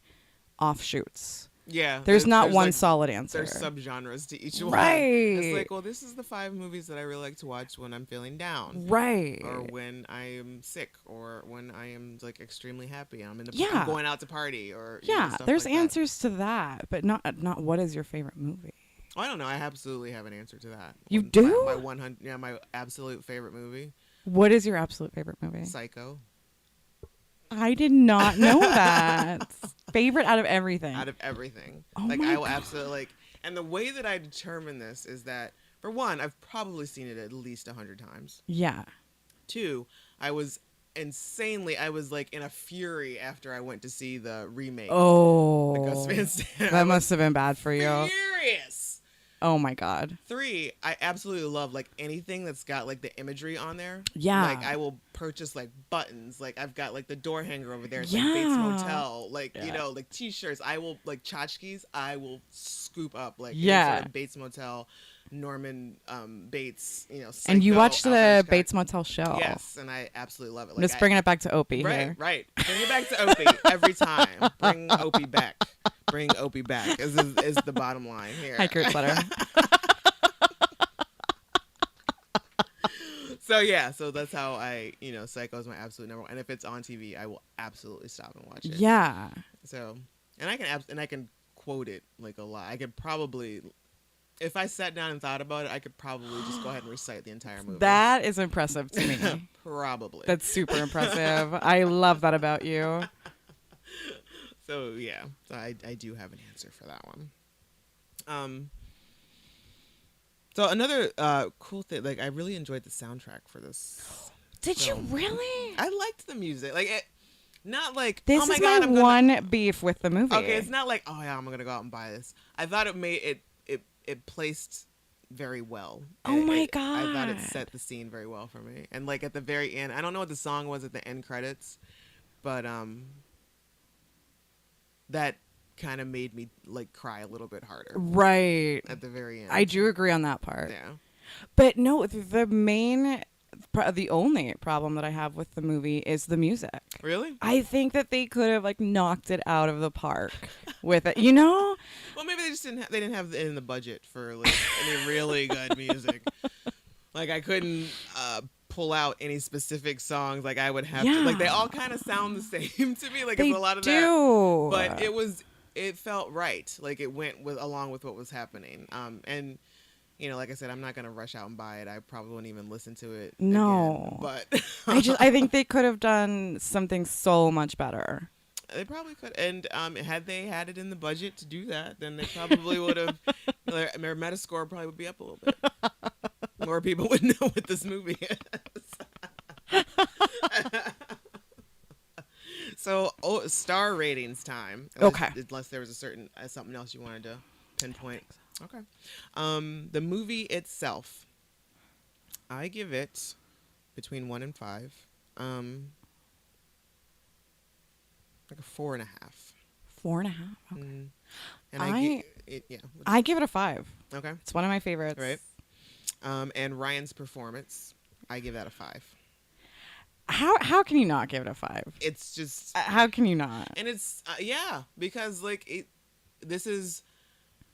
offshoots. Yeah. There's not one like, solid answer. There's subgenres to each one. Right. It's like, well, this is the 5 movies that I really like to watch when I'm feeling down. Right. Or when I am sick, or when I am like extremely happy. I'm Yeah. I'm going out to party, or Yeah, stuff there's like that. answers to that, but not what is your favorite movie? Oh, I don't know. I absolutely have an answer to that. You do? My 100. Yeah, my absolute favorite movie. What is your absolute favorite movie? Psycho. I did not know that. Favorite out of everything. Out of everything. Oh like my I will God. absolutely like. And the way that I determine this is that, for one, I've probably seen it at least 100 times. Yeah. 2, I was like in a fury after I went to see the remake. Oh. The Gus Van Sant. That must have been bad for you. Furious. Oh my God. 3, I absolutely love like anything that's got like the imagery on there. Yeah. Like I will purchase like buttons. Like I've got like the door hanger over there. It's like Yeah. Bates Motel. Like, Yeah. you know, like t-shirts. I will like tchotchkes. I will scoop up like Yeah. sort of Bates Motel, Norman Bates, you know, And you Psycho, watched the Alfred Bates Hitchcock. Motel show. Yes, and I absolutely love it. I'm just bringing it back to Opie Right, here. right. Bring it back to Opie every time. Bring Opie back. Bring Opie back is the bottom line here. Hi, Kurt Sutter. So yeah, so that's how I, you know, Psycho is my absolute number 1. And if it's on TV, I will absolutely stop and watch it. Yeah. So, and I can quote it like a lot. I could probably, if I sat down and thought about it, I could probably just go ahead and recite the entire movie. That is impressive to me. Probably. That's super impressive. I love that about you. So yeah, so I do have an answer for that one. So another cool thing, like I really enjoyed the soundtrack for this. Did film. you really? I liked the music, like it, not like This oh my is God, my I'm gonna... one beef with the movie. Okay, it's not like oh yeah, I'm gonna go out and buy this. I thought it made it placed very well. Oh my I thought it God. set the scene very well for me. And like at the very end, I don't know what the song was at the end credits, but that kind of made me like cry a little bit harder Right. at the very end. I do agree on that part. Yeah. But no, the only problem that I have with the movie is the music. Really? I think that they could have like knocked it out of the park with it. You know? Well, maybe they just didn't have it in the budget for like any really good music. Like I couldn't pull out any specific songs. Like I would have to. Like they all kind of sound the same to me. Like They it's a lot of do. that. But it felt right. Like it went along with what was happening. And you know, like I said, I'm not gonna rush out and buy it. I probably won't even listen to it. No. Again, but I think they could have done something so much better. they probably could. And had they had it in the budget to do that, then they probably would have. Their Metascore probably would be up a little bit. More people would know what this movie is. So, star ratings time. Okay. Unless there was a certain something else you wanted to pinpoint. Okay. The movie itself, I give it between 1 and 5. Like a 4.5. 4.5. Okay. And I give it a 5. Okay. It's one of my favorites. Right. And Ryan's performance, I give that a 5. How can you not give it a 5? It's just How can you not? and it's because like this is,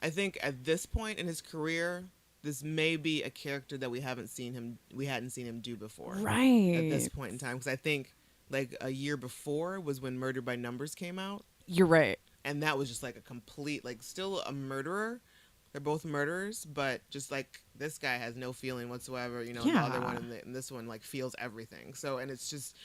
I think at this point in his career, this may be a character that we hadn't seen him do before. Right. At this point in time, because I think like a year before was when Murder by Numbers came out, You're right. and that was just like a complete like still a murderer. They're both murderers, but just like this guy has no feeling whatsoever, you know. Yeah. The other one and this one like feels everything. So, and it's just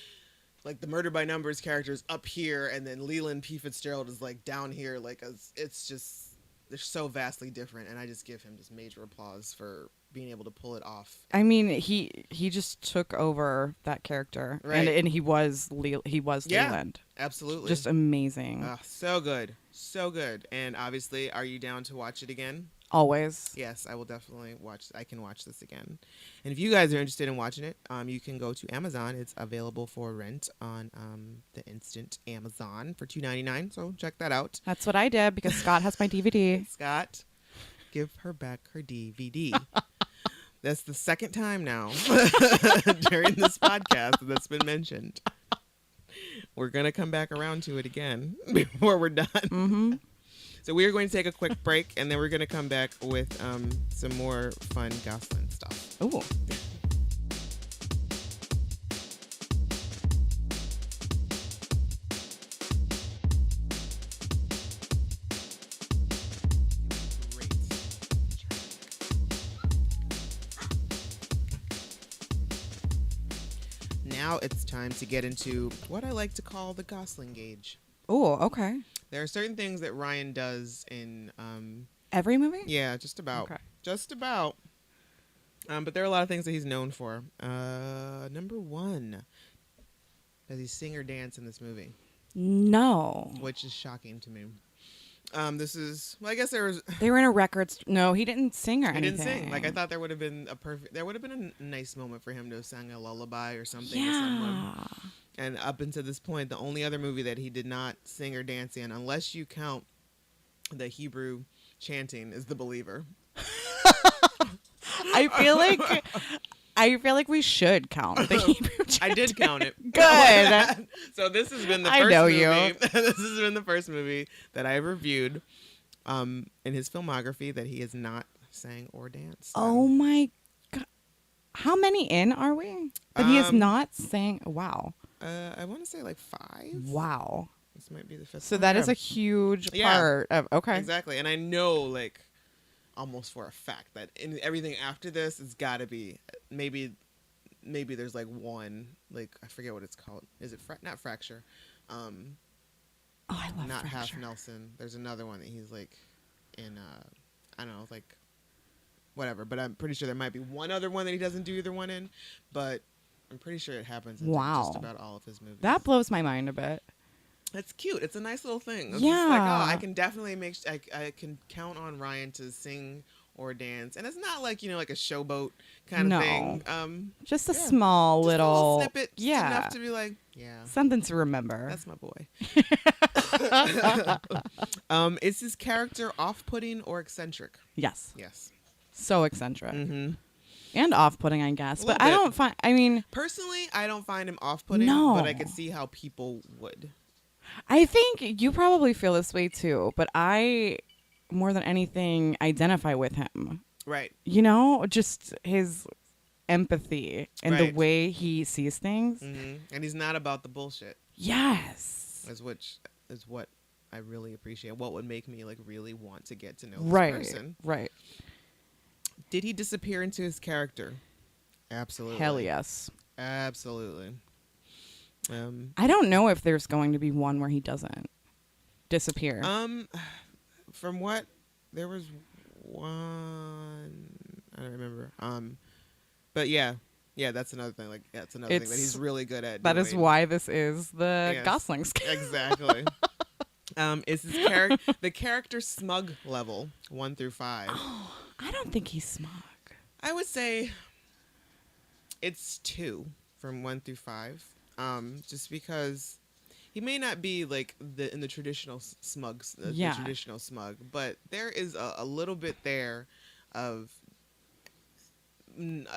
like the Murder by Numbers character is up here, and then Leland P. Fitzgerald is like down here. Like it's just they're so vastly different, and I just give him just major applause for being able to pull it off. I mean, he just took over that character, Right. and he was Leland. Absolutely, Just amazing. So good, so good. And obviously, are you down to watch it again? Always. Yes, I will definitely watch. I can watch this again. And if you guys are interested in watching it, you can go to Amazon. It's available for rent on the instant Amazon for $2.99. So check that out. That's what I did because Scott has my DVD. Scott, give her back her DVD. That's the second time now during this podcast that's been mentioned. We're going to come back around to it again before we're done. Mm-hmm. So we are going to take a quick break, and then we're going to come back with some more fun Gosling stuff. Ooh. Now it's time to get into what I like to call the Gosling gauge. Oh, okay. There are certain things that Ryan does in Every movie? yeah, just about. Okay. Just about. But there are a lot of things that he's known for. Number one, does he sing or dance in this movie? No. Which is shocking to me. This is, well, I guess there was. They were in a record. No, he didn't sing or He anything. didn't sing. Like, I thought there would have been a nice moment for him to have sang a lullaby or something to someone. Yeah. And up until this point, the only other movie that he did not sing or dance in, unless you count the Hebrew chanting, is The Believer. I feel like we should count the Hebrew I did count it. Good. So this has been the I first know movie. you. This has been the first movie that I've reviewed in his filmography that he has not sang or danced. Oh my God. How many in are we? That he has not sang. Wow. I want to say like 5. Wow. This might be the 5th. So one. that is Yeah. a huge Yeah. part of. Okay. Exactly. And I know, like, almost for a fact that in everything after this, it's got to be maybe there's like one, like, I forget what it's called. Is it not Fracture? Oh, I love Not Fracture. Half Nelson. There's another one that he's like in. I don't know, like whatever. But I'm pretty sure there might be one other one that he doesn't do either one in. But I'm pretty sure it happens in Wow. just about all of his movies. That blows my mind a bit. It's cute. It's a nice little thing. It's Yeah. just like, oh, I can definitely I can count on Ryan to sing or dance. And it's not like, like a showboat kind of No. thing. Just a Yeah. small Just a little snippet. Just yeah. enough to be like, yeah. Something to remember. That's my boy. Is his character off-putting or eccentric? Yes. Yes. So eccentric. Mm-hmm. And off-putting, I guess. A But little I bit. don't find, I mean, Personally, I don't find him off-putting, No. but I could see how people would. I think you probably feel this way too, but I, more than anything, identify with him. Right. Just his empathy and the Right. way he sees things. Mm-hmm. And he's not about the bullshit. Yes. Is what I really appreciate. What would make me like really want to get to know this Right. person. Right. Did he disappear into his character? Absolutely. Hell yes. Absolutely. I don't know if there's going to be one where he doesn't disappear. From what there was one, I don't remember. But yeah, that's another thing. Like that's another thing that It's- he's really good at. That is doing. why this is the Yes. Gosling scale. Exactly. Is his the character smug level 1 through 5? I don't think he's smug. I would say it's 2 from 1 through 5. Just because he may not be like in the traditional smug, the traditional smug, but there is a little bit there of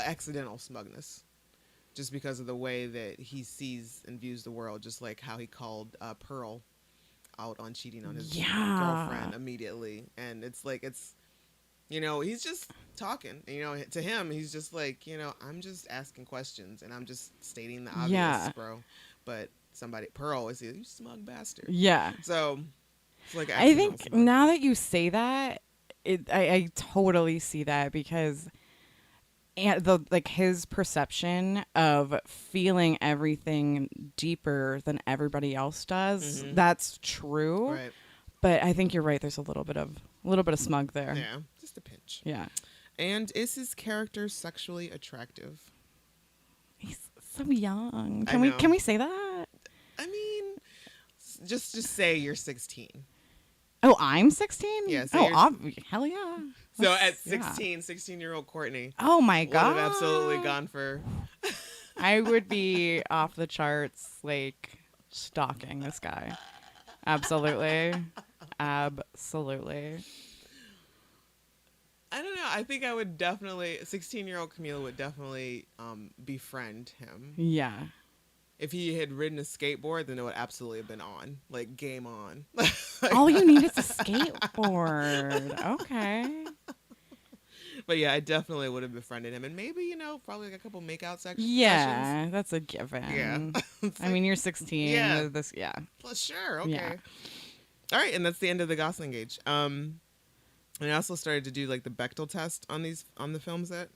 accidental smugness, just because of the way that he sees and views the world, just like how he called Pearl out on cheating on his girlfriend immediately, and it's like he's just talking. To him, he's just like, I'm just asking questions and I'm just stating the obvious, bro. But Pearl is you smug bastard. Yeah. So it's like I think smug. now that you say that, I totally see that because and the like his perception of feeling everything deeper than everybody else does. That's true. Right. But I think you're right. There's a little bit of smug there. Yeah, just a pinch. Yeah. And is his character sexually attractive? He's so young. I know. Can we say that? I mean, just say you're 16. Oh, I'm 16? Yeah, so hell yeah. So at Yeah. 16-year-old Courtney Oh my would god. have absolutely gone for... I would be off the charts, like stalking this guy. Absolutely. Absolutely. I don't know. I think I would definitely... 16-year-old Kahmeela would definitely befriend him. Yeah. If he had ridden a skateboard, then it would absolutely have been on. Like, game on. All you need is a skateboard. Okay. But yeah, I definitely would have befriended him. And maybe, probably like a couple makeout sessions. Yeah, that's a given. Yeah. I mean, you're 16. Yeah. Yeah. Well, sure. Okay. Yeah. All right. And that's the end of the Gosling gauge. And I also started to do like the Bechdel test on the films that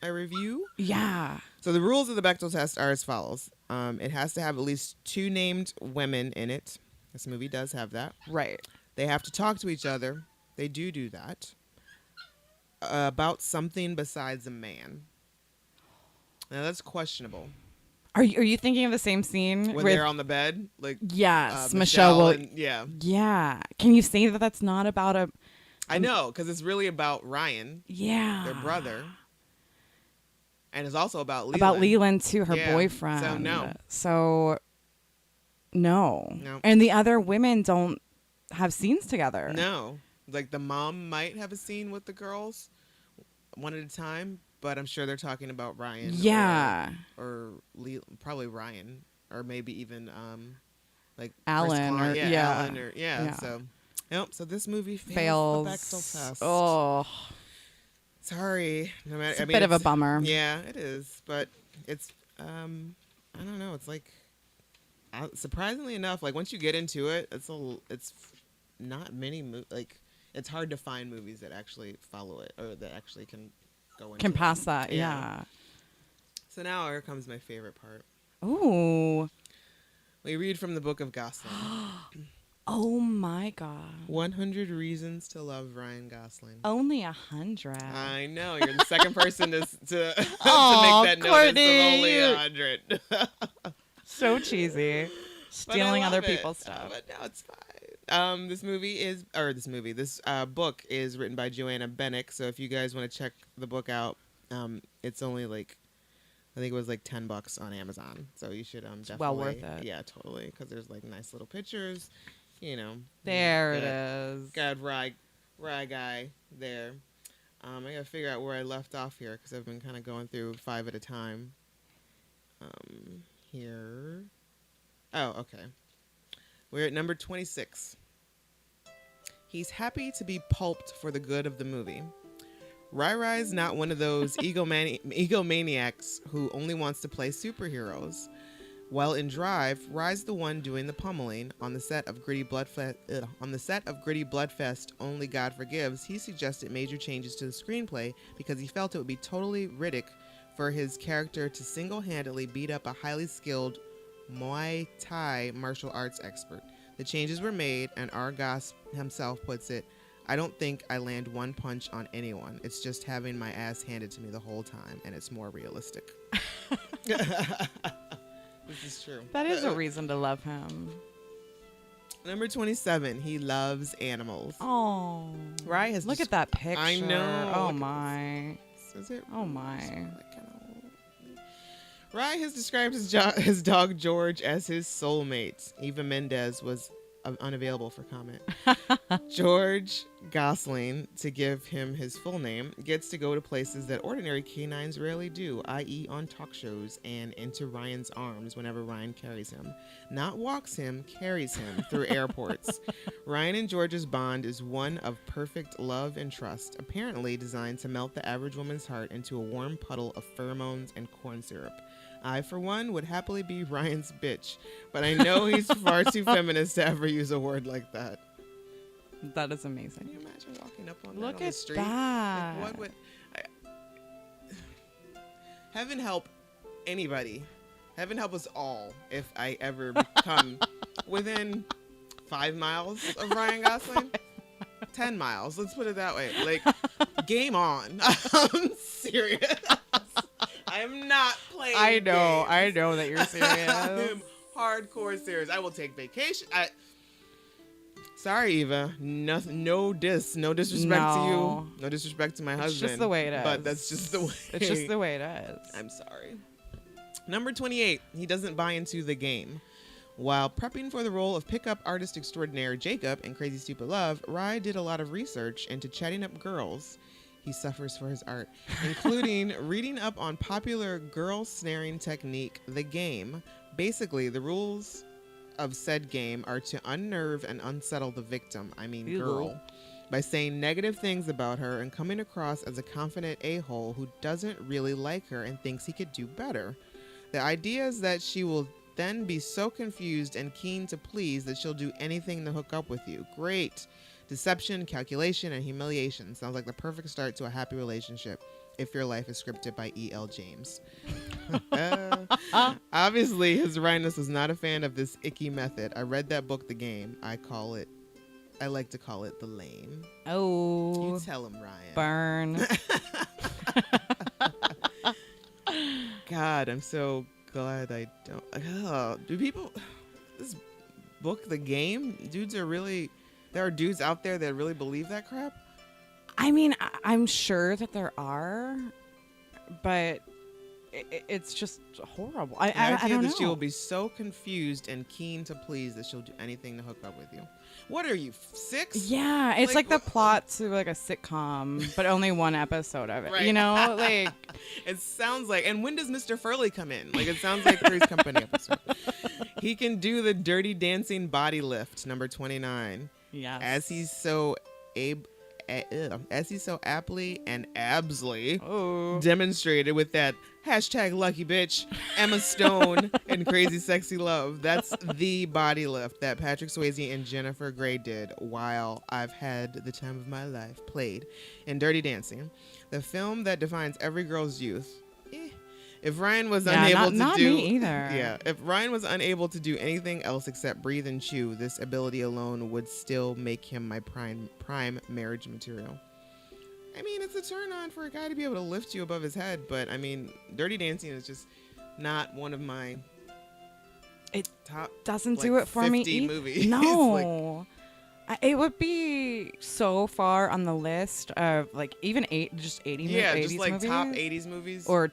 I review. Yeah. So the rules of the Bechdel test are as follows. It has to have at least 2 named women in it. This movie does have that. Right. They have to talk to each other. They do that. About something besides a man. Now that's questionable. Are you thinking of the same scene When with they're on the bed, like yes, Michelle will. and, yeah. Yeah. Can you say that that's not about a? I know, because it's really about Ryan, Yeah. their brother, and it's also about Leland. About Leland too, her Yeah, boyfriend. so no. So no. No. And the other women don't have scenes together. No, like the mom might have a scene with the girls, one at a time, but I'm sure they're talking about Ryan. Yeah. Or probably Ryan, or maybe even like Alan, Chris Klein. or yeah, Alan, or Yeah. So, nope. So this movie Fails. the Bechdel test. Oh, Sorry. No matter. it's a bit of a bummer. Yeah, it is, but it's I don't know. It's like surprisingly enough, like once you get into it, it's not many like it's hard to find movies that actually follow it or that actually can go into Can it. pass that. Yeah. So now here comes my favorite part. Ooh. We read from the Book of Gosling. Oh my God. 100 Reasons to Love Ryan Gosling. Only 100. I know, you're the second person to Aw, make that Courtney. notice of only 100. So cheesy. Stealing other But I love people's it. stuff. But no, it's fine. This book is written by Joanna Bennick. So if you guys want to check the book out, it's only like, I think it was like $10 on Amazon. So you should definitely. well worth it. Yeah, totally. Because there's like nice little pictures, There it is. Got Rye guy there. I gotta figure out where I left off here because I've been kind of going through 5 at a time. Here. Oh, okay. We're at number 26. He's happy to be pulped for the good of the movie. Rai's not one of those egomaniacs who only wants to play superheroes. While in Drive, Rai's the one doing the pummeling on the set of Gritty Bloodfest. Only God Forgives. He suggested major changes to the screenplay because he felt it would be totally Riddick for his character to single-handedly beat up a highly skilled Muay Thai martial arts expert. The changes were made, and R. Goss himself puts it, "I don't think I land one punch on anyone. It's just having my ass handed to me the whole time, and it's more realistic." This is true. That is a reason to love him. Number 27, he loves animals. Oh. Rye has Look at that picture. I know. Oh Look at my. Is it? Oh my. Rye has described his dog George as his soulmate. Eva Mendes was unavailable for comment. George Gosling, to give him his full name, gets to go to places that ordinary canines rarely do, i.e. on talk shows and into Ryan's arms whenever Ryan carries him. Not walks him, carries him through airports. Ryan and George's bond is one of perfect love and trust, apparently designed to melt the average woman's heart into a warm puddle of pheromones and corn syrup. I, for one, would happily be Ryan's bitch, but I know he's far too feminist to ever use a word like that. That is amazing. Can you imagine walking up on Look that on at the street? that. Like, what would... heaven help anybody. Heaven help us all if I ever come within 5 miles of Ryan Gosling. 10 miles. Let's put it that way. Like, game on. I'm serious. I'm not playing I games. know that you're serious. I'm hardcore serious. I will take vacation. Sorry, Eva. No disrespect to you. No disrespect to my husband. It's just the way it is. But that's just the way. It's just the way it is. I'm sorry. Number 28. He doesn't buy into the game. While prepping for the role of pickup artist extraordinaire Jacob in Crazy Stupid Love, Rye did a lot of research into chatting up girls. He suffers for his art, including reading up on popular girl snaring technique, the game. Basically, the rules of said game are to unnerve and unsettle the victim, girl, by saying negative things about her and coming across as a confident a-hole who doesn't really like her and thinks he could do better. The idea is that she will then be so confused and keen to please that she'll do anything to hook up with you. Great. Deception, calculation, and humiliation. Sounds like the perfect start to a happy relationship if your life is scripted by E.L. James. Obviously, his Rhinus was not a fan of this icky method. I read that book, The Game. I like to call it The Lame. Oh. You tell him, Ryan. Burn. God, I'm so glad I don't. This book, The Game, there are dudes out there that really believe that crap? I mean, I'm sure that there are, but it's just horrible. I don't know. That she will be so confused and keen to please that she'll do anything to hook up with you. What are you, 6? Yeah, it's like the plot to like a sitcom, but only one episode of it. Right. You know, like it sounds like. And when does Mr. Furley come in? Like it sounds like Three's Company episode. He can do the Dirty Dancing body lift, number 29. Yes. As he's so aptly and absly demonstrated with that #lucky bitch Emma Stone in Crazy Sexy Love. That's the body lift that Patrick Swayze and Jennifer Grey did while I've had the time of my life played in Dirty Dancing, the film that defines every girl's youth. If Ryan was unable to do me either. Yeah, if Ryan was unable to do anything else except breathe and chew, this ability alone would still make him my prime marriage material. I mean, it's a turn on for a guy to be able to lift you above his head, but I mean, Dirty Dancing is just not one of my top. Doesn't do it for me either. Movies. No. It would be so far on the list of like even 80 movies. Yeah, just like movies, top 80s movies or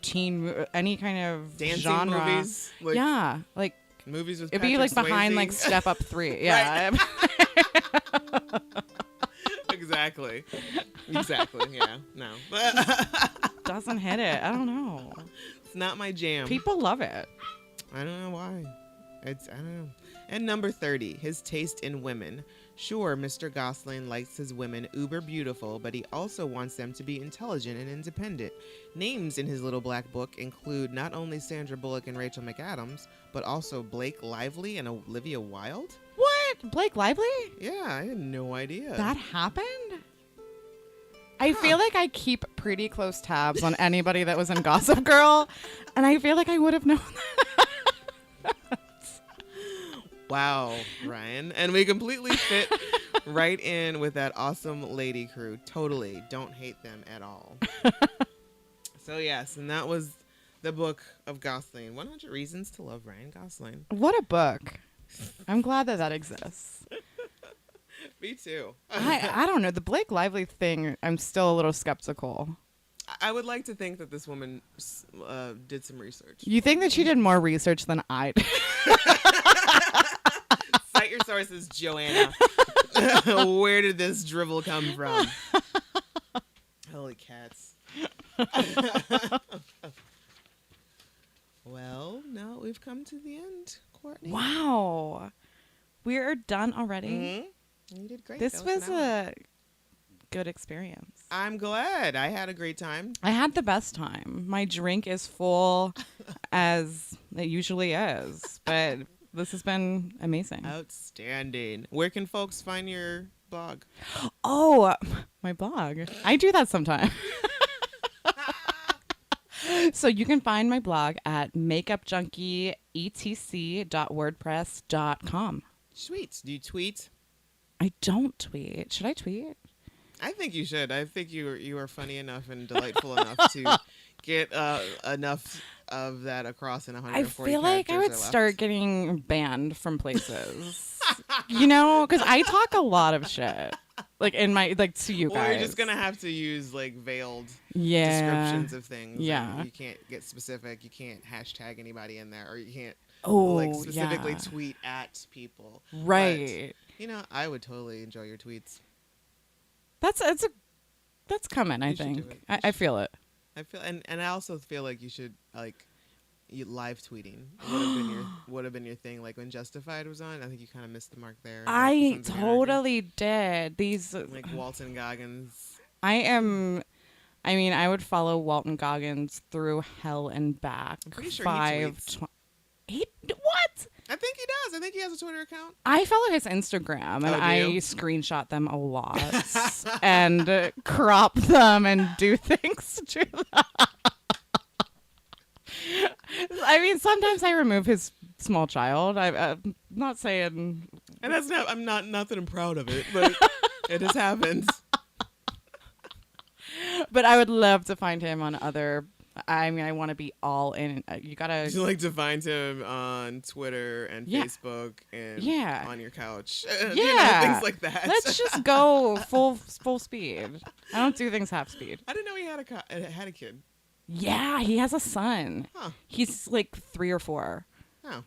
any kind of dancing genre. Movies. Like, yeah, like movies with it'd Patrick be like Swayze. behind like Step Up 3. Yeah. Exactly. Yeah. No. Doesn't hit it. I don't know. It's not my jam. People love it. I don't know why. I don't know. And number 30, his taste in women. Sure, Mr. Gosling likes his women uber beautiful, but he also wants them to be intelligent and independent. Names in his little black book include not only Sandra Bullock and Rachel McAdams, but also Blake Lively and Olivia Wilde. What? Blake Lively? Yeah, I had no idea. That happened? I feel like I keep pretty close tabs on anybody that was in Gossip Girl, and I feel like I would have known that. Wow, Ryan. And we completely fit right in with that awesome lady crew. Totally don't hate them at all. So, yes, and that was the book of Gosling. 100 Reasons to Love Ryan Gosling. What a book. I'm glad that exists. Me too. I don't know. The Blake Lively thing, I'm still a little skeptical. I would like to think that this woman did some research. You think that she did more research than I did? Cite your sources, Joanna. Where did this drivel come from? Holy cats. Well, now we've come to the end, Courtney. Wow. We're done already. Mm-hmm. You did great. This was a good experience. I'm glad. I had a great time. I had the best time. My drink is full as it usually is, but this has been amazing. Outstanding. Where can folks find your blog? Oh, my blog. I do that sometime. So you can find my blog at makeupjunkieetc.wordpress.com. Sweet. Do you tweet? I don't tweet. Should I tweet? I think you should. I think you are funny enough and delightful enough to get enough of that across in 140 I feel like I would characters or start less. getting banned from places. You know, because I talk a lot of shit. Like in my to you guys. Or you're just gonna have to use like veiled yeah. descriptions of things. Yeah. And you can't get specific. You can't hashtag anybody in there, or you can't Oh, specifically yeah. tweet at people. Right. But, I would totally enjoy your tweets. That's coming. I You should do think. it. I feel it. I feel, and I also feel like you should you live tweeting would have been your thing. Like when Justified was on, I think you kind of missed the mark there. I Sons of totally did. These Anarchy. Like Walton Goggins. I would follow Walton Goggins through hell and back. I'm pretty sure he tweets. What? I think he does. I think he has a Twitter account. I follow his Instagram and Oh, do I you? screenshot them a lot and crop them and do things to them. I mean, sometimes I remove his small child. I'm not saying, And that's not. I'm not that I'm proud of it, but it has happened. but I would love to find him on other. I mean, I want to be all in. You gotta. You like to find him on Twitter and Yeah. Facebook and Yeah. on your couch. Yeah, things like that. Let's just go full speed. I don't do things half speed. I didn't know he had a kid. Yeah, he has a son. Huh. He's like 3 or 4. Oh.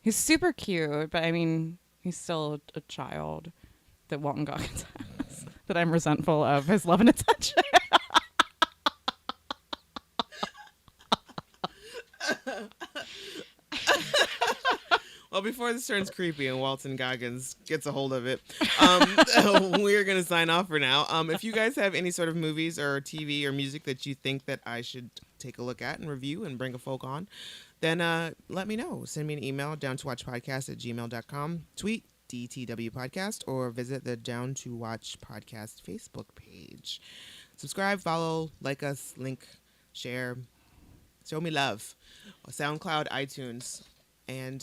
He's super cute, but I mean, he's still a child that Walton Goggins has. That I'm resentful of his love and attention. Well, before this turns creepy and Walton Goggins gets a hold of it, we're going to sign off for now. If you guys have any sort of movies or TV or music that you think that I should take a look at and review and bring a folk on, then let me know. Send me an email, downtowatchpodcast@gmail.com, tweet DTW Podcast, or visit the Down to Watch Podcast Facebook page. Subscribe, follow, like us, link, share, show me love. SoundCloud, iTunes. And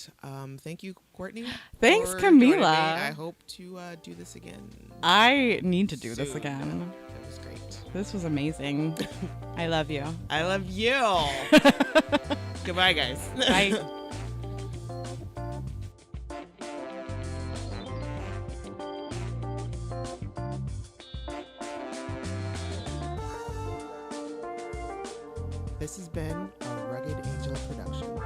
thank you, Courtney. Thanks, for joining me. Camila. I hope to do this again. I need to do this soon. again. It was great. This was amazing. I love you. I love you. Goodbye, guys. Bye. This has been a Rugged Angel production.